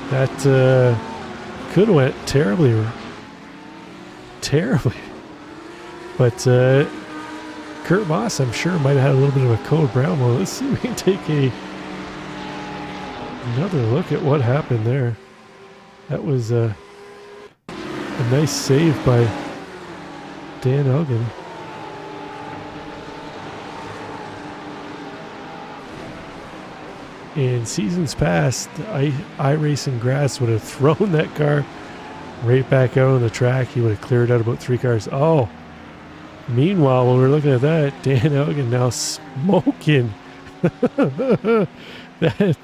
That could have went terribly. But Kurt Moss, I'm sure, might have had a little bit of a code brown. Well, let's see if we can take another look at what happened there. That was a nice save by Dan Elgin. In seasons past, iRacing grass would have thrown that car right back out on the track. He would have cleared out about 3 cars. Oh, meanwhile, when we're looking at that, Dan Elgin now smoking. That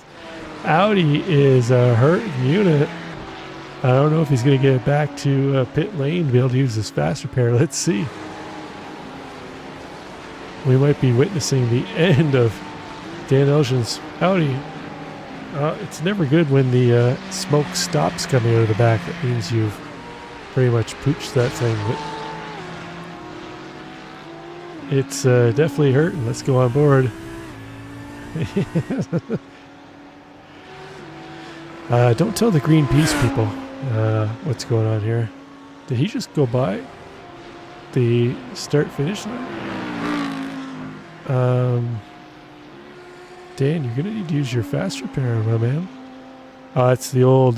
Audi is a hurting unit. I don't know if he's going to get it back to pit lane to be able to use this fast repair. Let's see. We might be witnessing the end of Dan Elgin's Audi. It's never good when the smoke stops coming out of the back. That means you've pretty much pooched that thing. But it's definitely hurting. Let's go on board. Don't tell the Greenpeace people what's going on here. Did he just go by the start-finish line? Dan, you're gonna need to use your fast repair, my man. It's the old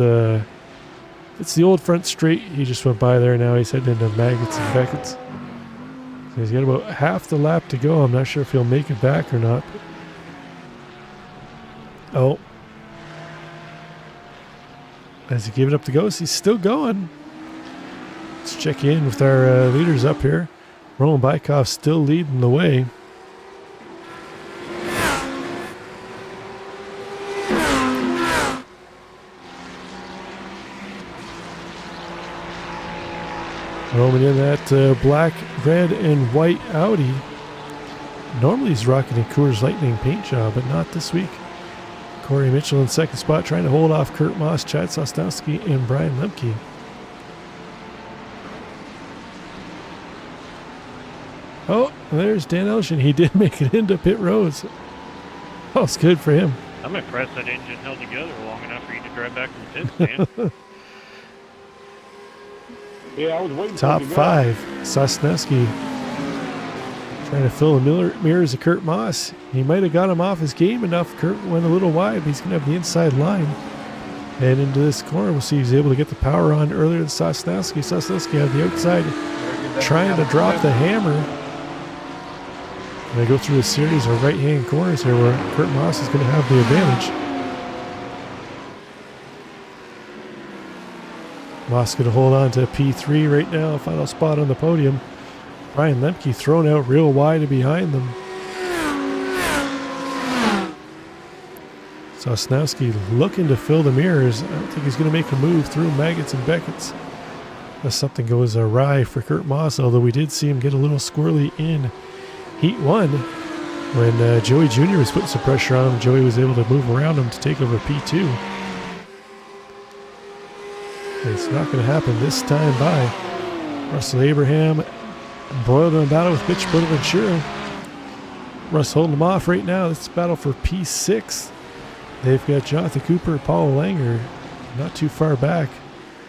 front straight. He just went by there. Now he's heading into Maggots and Beckett's. So he's got about half the lap to go. I'm not sure if he'll make it back or not. Oh. Has he given up the ghost? He's still going. Let's check in with our leaders up here. Roman Bykov still leading the way. Roman in that black, red, and white Audi. Normally he's rocking a Coors Lightning paint job, but not this week. Corey Mitchell in second spot, trying to hold off Kurt Moss, Chad Sosnowski, and Brian Lemke. Oh, there's Dan Elgin. He did make it into pit roads. Oh, it's good for him.
I'm impressed that engine held together long enough for you to drive back from the pit stand.
Yeah, I was waiting
Top
for you to go.
5. Sosnowski trying to fill the mirrors of Kurt Moss. He might have got him off his game enough. Kurt went a little wide, but he's going to have the inside line. And into this corner, we'll see if he's able to get the power on earlier than Sosnowski. Sosnowski on the outside trying to drop the hammer. And they go through a series of right-hand corners here where Kurt Moss is going to have the advantage. Moss going to hold on to P3 right now, final spot on the podium. Brian Lemke thrown out real wide and behind them. Sosnowski looking to fill the mirrors. I don't think he's going to make a move through Maggots and Beckett's unless something goes awry for Kurt Moss, although we did see him get a little squirrely in Heat 1. When Joey Jr. was putting some pressure on him, Joey was able to move around him to take over P2. It's not going to happen this time by Russell Abraham. Broiled in a battle with Mitch Bonaventura. Russ holding him off right now. This battle for P6. They've got Jonathan Cooper, Paul Langer not too far back.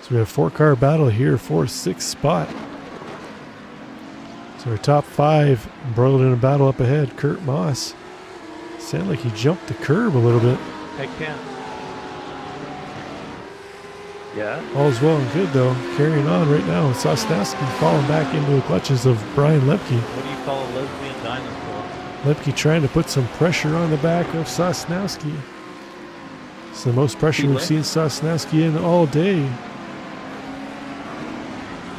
So we have a 4-car battle here for 6th spot. So our top 5 broiled in a battle up ahead. Kurt Moss. Sounded like he jumped the curb a little bit.
Hey, Ken.
Yeah.
All's well and good though. Carrying on right now. Sosnowski falling back into the clutches of Brian Lemke.
What do you call a lesbian dinosaur?
Lemke trying to put some pressure on the back of Sosnowski. It's the most pressure we've seen Sosnowski in all day.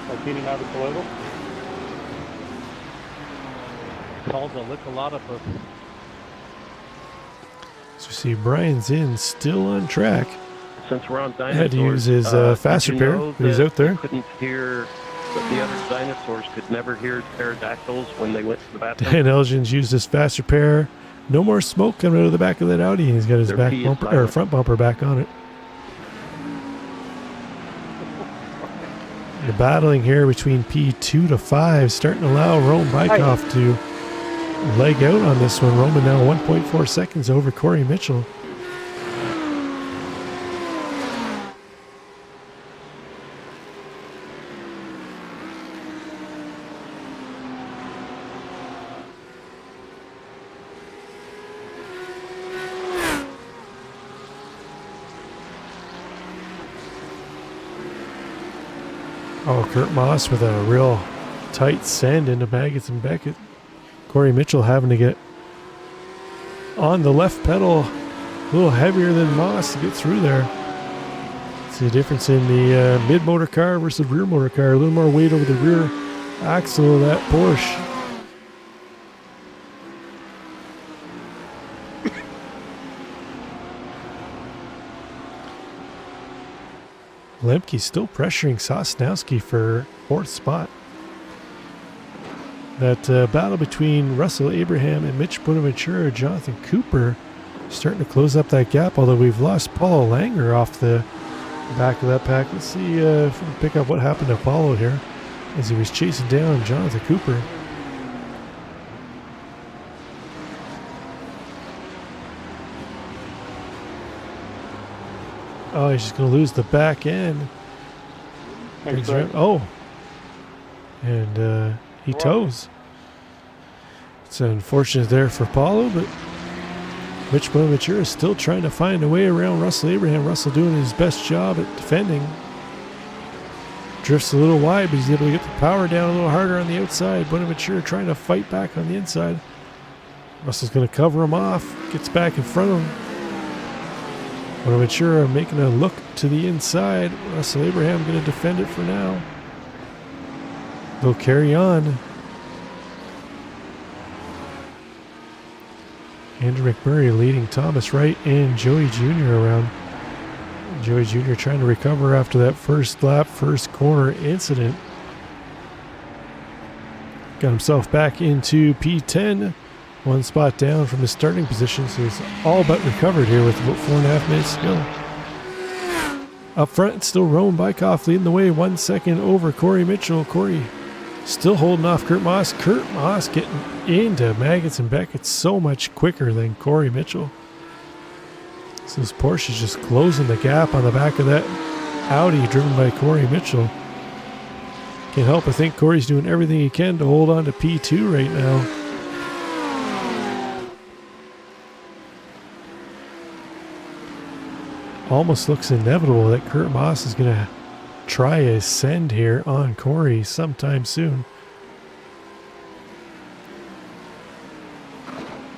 Like eating out of the level?
Called a lick-a-lot-of-us.
So you see Brian's in, still on track.
Since we're on dinosaurs,
Had to use his fast
did you
repair,
know
but he's
that
out there.
you couldn't hear, that the other dinosaurs could never hear pterodactyls when they went to the bathroom?
Dan Elgin's used his fast repair. No more smoke coming out of the back of that Audi, and he's got his
Their
back
pee is
bumper or
silent.
front bumper back on it. The battling here between P2 to 5, starting to allow Rome Bykoff to leg out on this one. Roman now 1.4 seconds over Corey Mitchell. Oh, Kurt Moss with a real tight send into Baggett and Beckett. Corey Mitchell having to get on the left pedal a little heavier than Moss to get through there. See the difference in the mid-motor car versus rear motor car. A little more weight over the rear axle of that Porsche. Lemke still pressuring Sosnowski for 4th spot. That battle between Russell Abraham and Mitch Bonaventura, Jonathan Cooper, starting to close up that gap, although we've lost Paul Langer off the back of that pack. Let's see if we can pick up what happened to Paulo here as he was chasing down Jonathan Cooper. Oh, he's just going to lose the back end.
Thanks,
Brings
Brad.
around- Oh. And he tows. It's unfortunate there for Paulo, but Mitch Bonaventura is still trying to find a way around Russell Abraham. Russell doing his best job at defending. Drifts a little wide, but he's able to get the power down a little harder on the outside. Bonaventura trying to fight back on the inside. Russell's going to cover him off. Gets back in front of him. Bonaventura making a look to the inside. Russell Abraham going to defend it for now. They'll carry on. Andrew McMurray leading Thomas Wright and Joey Jr. around. Joey Jr. trying to recover after that first lap, first corner incident. Got himself back into P10. 1 spot down from his starting position, so he's all but recovered here with about 4.5 minutes to go. Up front, it's still Roman Bykoff leading the way 1 second over Corey Mitchell. Corey still holding off Kurt Moss. Kurt Moss getting into Maggots and Beckett so much quicker than Corey Mitchell. So this Porsche is just closing the gap on the back of that Audi driven by Corey Mitchell. Can't help but think Corey's doing everything he can to hold on to P2 right now. Almost looks inevitable that Kurt Moss is going to try a send here on Corey sometime soon.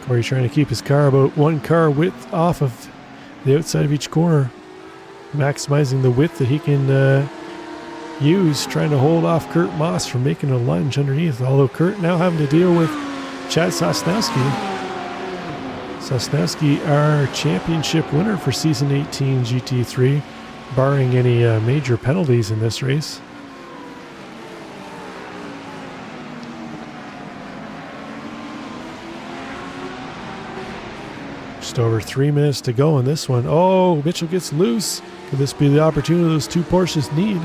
Corey trying to keep his car about 1 car width off of the outside of each corner, maximizing the width that he can use, trying to hold off Kurt Moss from making a lunge underneath, although Kurt now having to deal with Chad Sosnowski. Sosnowski, our championship winner for Season 18 GT3, barring any major penalties in this race. Just over 3 minutes to go in this one. Oh, Mitchell gets loose. Could this be the opportunity those two Porsches need?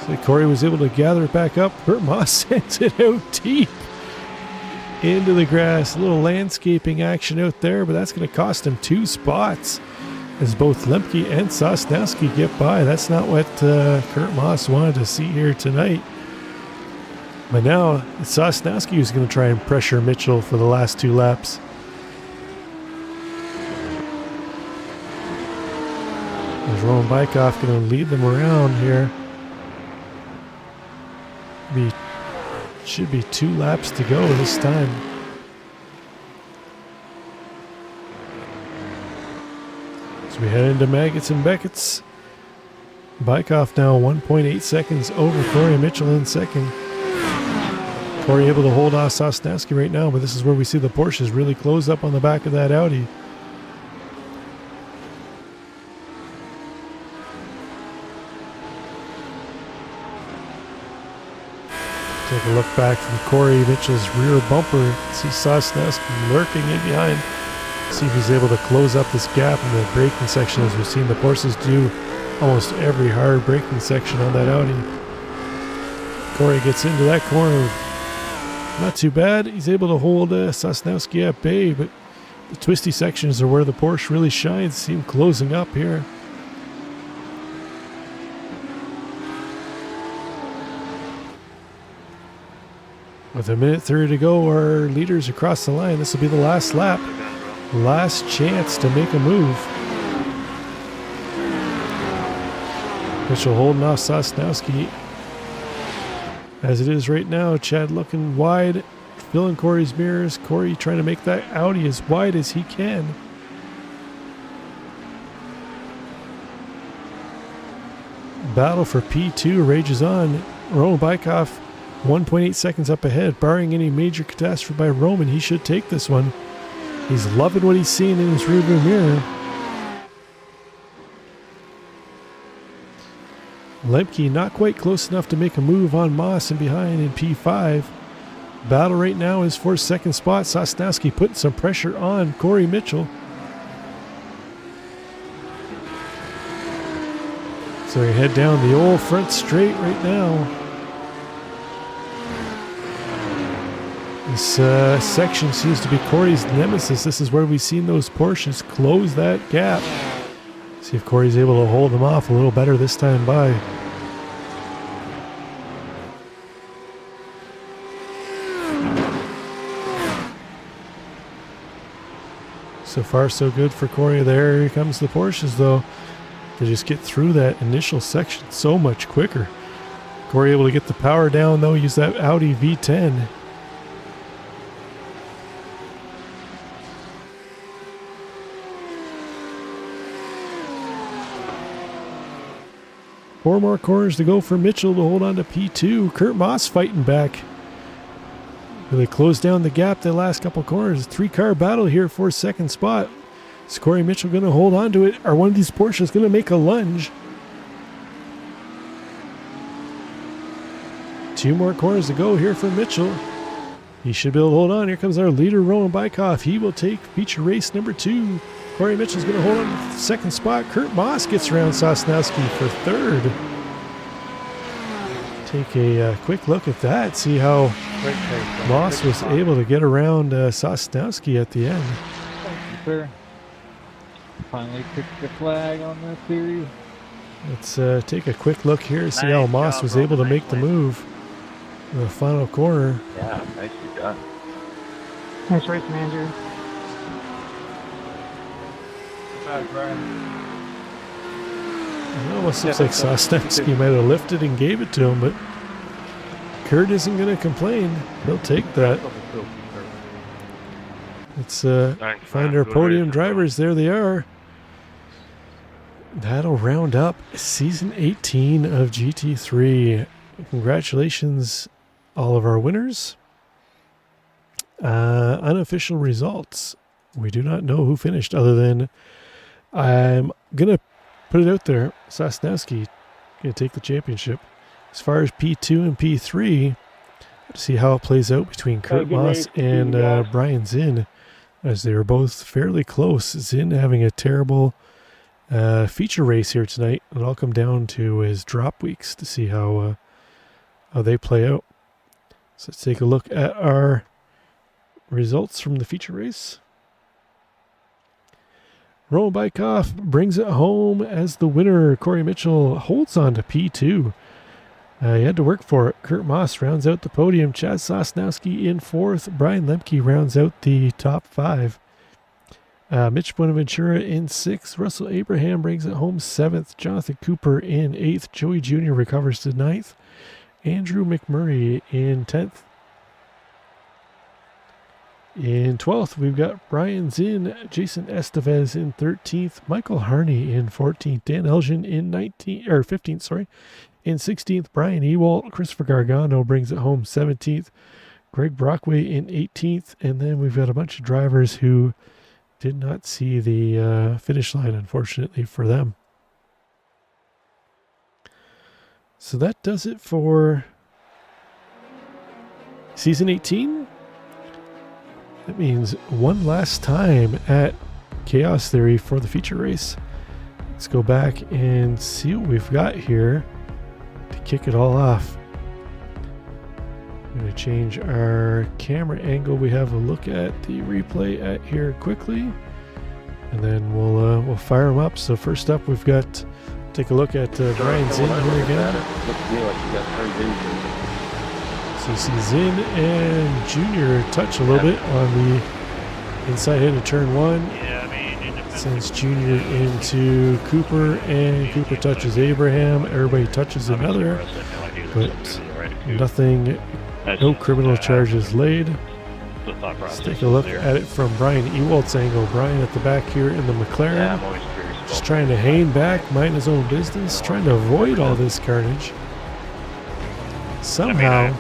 So Corey was able to gather it back up. Kurt Moss sends it out deep into the grass. A little landscaping action out there, but that's going to cost him 2 spots as both Lemke and Sosnowski get by. That's not what Kurt Moss wanted to see here tonight. But now it's Sosnowski who's going to try and pressure Mitchell for the last 2 laps. Is Roman Bykoff going to lead them around here? Should be 2 laps to go this time. So we head into Maggots and Beckett's. Bykoff now 1.8 seconds over Corey Mitchell in second. Corey able to hold off Sosnowski right now, but this is where we see the Porsches really close up on the back of that Audi. Take a look back from Corey Mitchell's rear bumper. See Sosnowski lurking in behind. See if he's able to close up this gap in the braking section, as we've seen the Porsches do almost every hard braking section on that Audi. Corey gets into that corner. Not too bad. He's able to hold Sosnowski at bay, but the twisty sections are where the Porsche really shines. See him closing up here. With 1:30 to go, our leaders across the line. This will be the last lap. Last chance to make a move. Mitchell holding off Sosnowski. As it is right now, Chad looking wide, filling Corey's mirrors. Corey trying to make that Audi as wide as he can. Battle for P2 rages on. Roman Bykoff 1.8 seconds up ahead. Barring any major catastrophe by Roman, he should take this one. He's loving what he's seeing in his rearview mirror. Lemke not quite close enough to make a move on Moss and behind in P5. Battle right now is for second spot. Sosnowski putting some pressure on Corey Mitchell. So we head down the old front straight right now. This section seems to be Corey's nemesis. This is where we've seen those Porsches close that gap. See if Corey's able to hold them off a little better this time by. So far so good for Corey there. Here comes the Porsches though. They just get through that initial section so much quicker. Corey able to get the power down though, use that Audi V10. Four more corners to go for Mitchell to hold on to P2. Kurt Moss fighting back. Really close down the gap the last couple corners. 3-car battle here for second spot. Is Corey Mitchell going to hold on to it? Are one of these Porsches going to make a lunge? 2 more corners to go here for Mitchell. He should be able to hold on. Here comes our leader, Roman Bykoff. He will take feature race number 2. Corey Mitchell's going to hold on to the second spot. Kurt Moss gets around Sosnowski for third. Take a quick look at that. See how Moss was able to get around Sosnowski at the end.
Thank you, sir. Finally picked the flag on this series.
Let's take a quick look here. See how Moss was able to make the move in the final corner.
Yeah, nicely done.
Nice race, Andrew.
It almost looks like Sosnowski might have lifted and gave it to him, but Kurt isn't going to complain. He'll take that. Let's find our podium drivers. There they are. That'll round up season 18 of GT3. Congratulations, all of our winners. Unofficial results. We do not know who finished, other than I'm going to put it out there. Sosnowski going to take the championship. As far as P2 and P3, let's see how it plays out between Kurt Moss and Brian Zinn. as they were both fairly close. Zinn having a terrible feature race here tonight. It'll all come down to his drop weeks to see how they play out. So let's take a look at our results from the feature race. Roman Bykoff brings it home as the winner. Corey Mitchell holds on to P2. He had to work for it. Kurt Moss rounds out the podium. Chad Sosnowski in 4th. Brian Lemke rounds out the top 5. Mitch Bonaventura in 6th. Russell Abraham brings it home 7th. Jonathan Cooper in 8th. Joey Jr. recovers to 9th. Andrew McMurray in 10th. In 12th, we've got Brian Zinn, Jason Estevez in 13th, Michael Harney in 14th, Dan Elgin in 15th, sorry. In 16th, Brian Ewalt, Christopher Gargano brings it home 17th, Greg Brockway in 18th, and then we've got a bunch of drivers who did not see the finish line, unfortunately for them. So that does it for Season 18. That means one last time at Chaos Theory for the feature race. Let's go back and see what we've got here to kick it all off. I'm going to change our camera angle. We have a look at the replay at here quickly, and then we'll fire them up. So first up, we've got take a look at Brian Zinn here again.
Looks to me like you got turned into.
So you see Zinn and Junior touch a little bit on the inside end of turn 1.
Yeah, I mean,
Sends Junior into Cooper, and Cooper touches Abraham. Everybody touches another, but nothing, no criminal charges laid. Let's take a look at it from Brian Ewalt's angle. Brian at the back here in the McLaren, just trying to hang back, mind his own business, trying to avoid all this carnage. Somehow,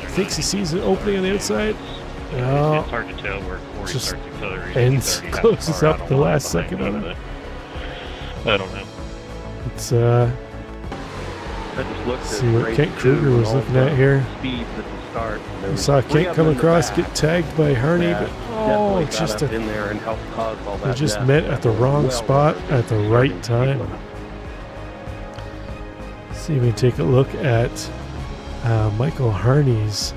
thinks he sees an opening on the outside. No,
it's hard to tell where Corey
just
starts accelerating.
ends, closes up the last second on it.
I don't know.
It's
That just looked
see what Kent Kruger was looking at here.
Speeds at the start.
We saw Kent come across, get tagged by Harney, but oh, it's just
in there and helped cause all that.
they just met at the wrong spot at the right time. Let's see if we can take a look at Michael Harney's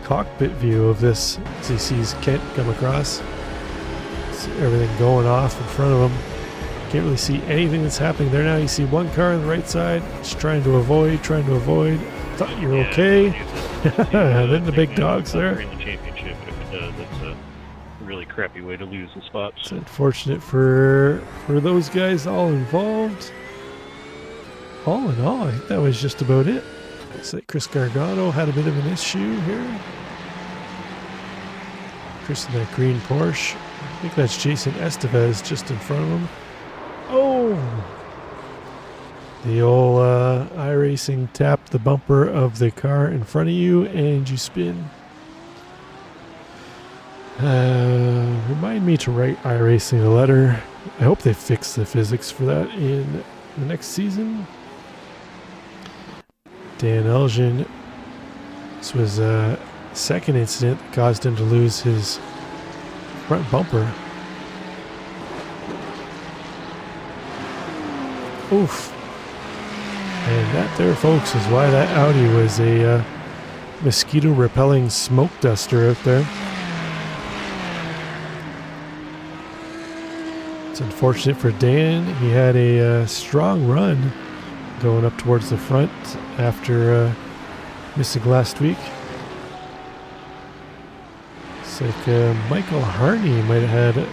cockpit view of this as he sees Kent come across. See everything going off in front of him. Can't really see anything that's happening there now. You see one car on the right side, just trying to avoid. Thought you're okay. Then the big dog's there.
In the championship, if it does, it's a really crappy way to lose the spots.
It's unfortunate for those guys all involved. All in all, I think that was just about it. Looks like Chris Gargano had a bit of an issue here. Chris in that green Porsche. I think that's Jason Estevez just in front of him. Oh! The old iRacing tapped the bumper of the car in front of you and you spin. Remind me to write iRacing a letter. I hope they fix the physics for that in the next season. Dan Elgin. This was a second incident that caused him to lose his front bumper. Oof. And that there, folks, is why that Audi was a mosquito-repelling smoke duster out there. It's unfortunate for Dan. He had a strong run going up towards the front after missing last week. It's like Michael Harney might have had a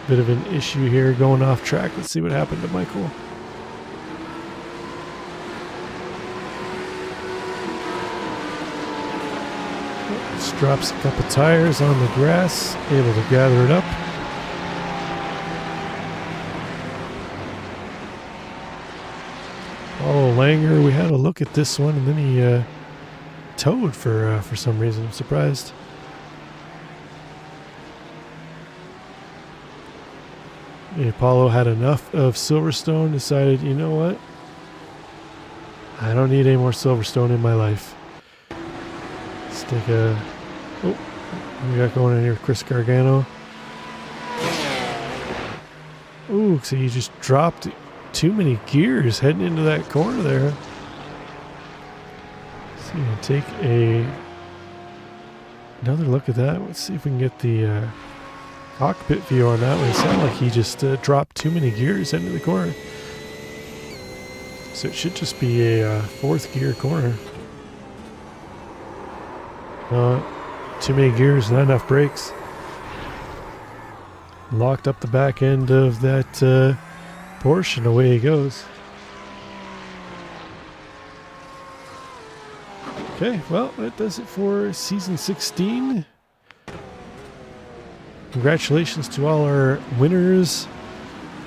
bit of an issue here going off track. Let's see what happened to Michael. Just drops a couple tires on the grass, able to gather it up. Oh, Langer, we had a look at this one, and then he towed for some reason. I'm surprised. Apollo had enough of Silverstone, decided, you know what? I don't need any more Silverstone in my life. Let's take a... Oh, we got going in here, Chris Gargano. Ooh, so you just dropped too many gears heading into that corner there. So you take another look at that. Let's see if we can get the cockpit view on that one. It sounded like he just dropped too many gears into the corner. So it should just be a fourth gear corner. Too many gears, not enough brakes. Locked up the back end of that portion, away he goes. Okay, well, that does it for season 16. Congratulations to all our winners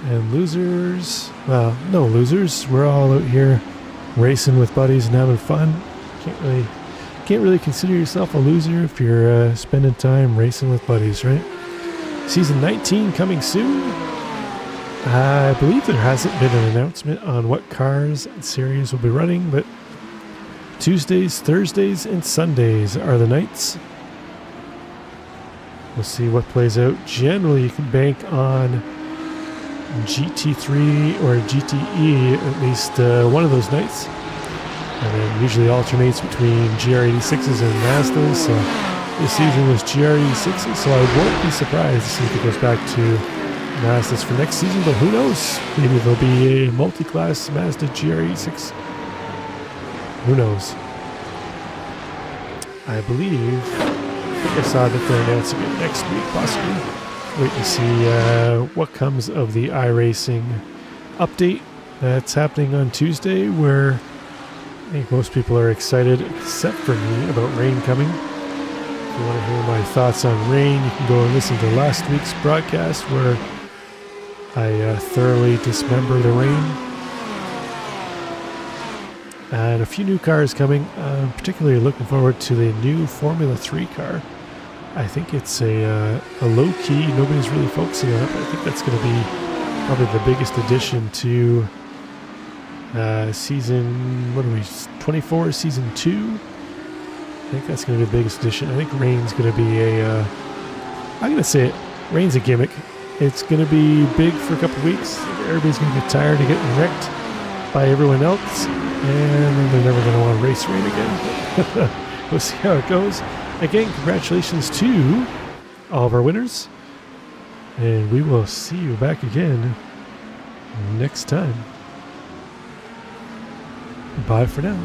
and losers. Well, no losers. We're all out here racing with buddies and having fun. Can't really consider yourself a loser if you're spending time racing with buddies, right? Season 19 coming soon. I believe there hasn't been an announcement on what cars and series will be running, but Tuesdays, Thursdays, and Sundays are the nights. We'll see what plays out. Generally, you can bank on GT3 or GTE at least one of those nights. And it usually alternates between GR86s and Mazdas. So this season was GR86s, so I won't be surprised to see if it goes back to Mazdas for next season, but who knows? Maybe there'll be a multi-class Mazda GR86. Who knows? I think I saw that they're announcing it next week, possibly. Wait to see what comes of the iRacing update that's happening on Tuesday, where I think most people are excited, except for me, about rain coming. If you want to hear my thoughts on rain, you can go and listen to last week's broadcast where I thoroughly dismember the rain. And a few new cars coming. I'm particularly looking forward to the new Formula 3 car. I think it's a low-key, nobody's really focusing on it, but I think that's going to be probably the biggest addition to season, 24, season 2. I think that's going to be the biggest addition. I think rain's going to be I'm going to say it, rain's a gimmick. It's going to be big for a couple of weeks. Everybody's going to get tired of getting wrecked by everyone else, and then they're never going to want to race rain again. We'll see how it goes. Again, congratulations to all of our winners, and we will see you back again next time. Bye for now.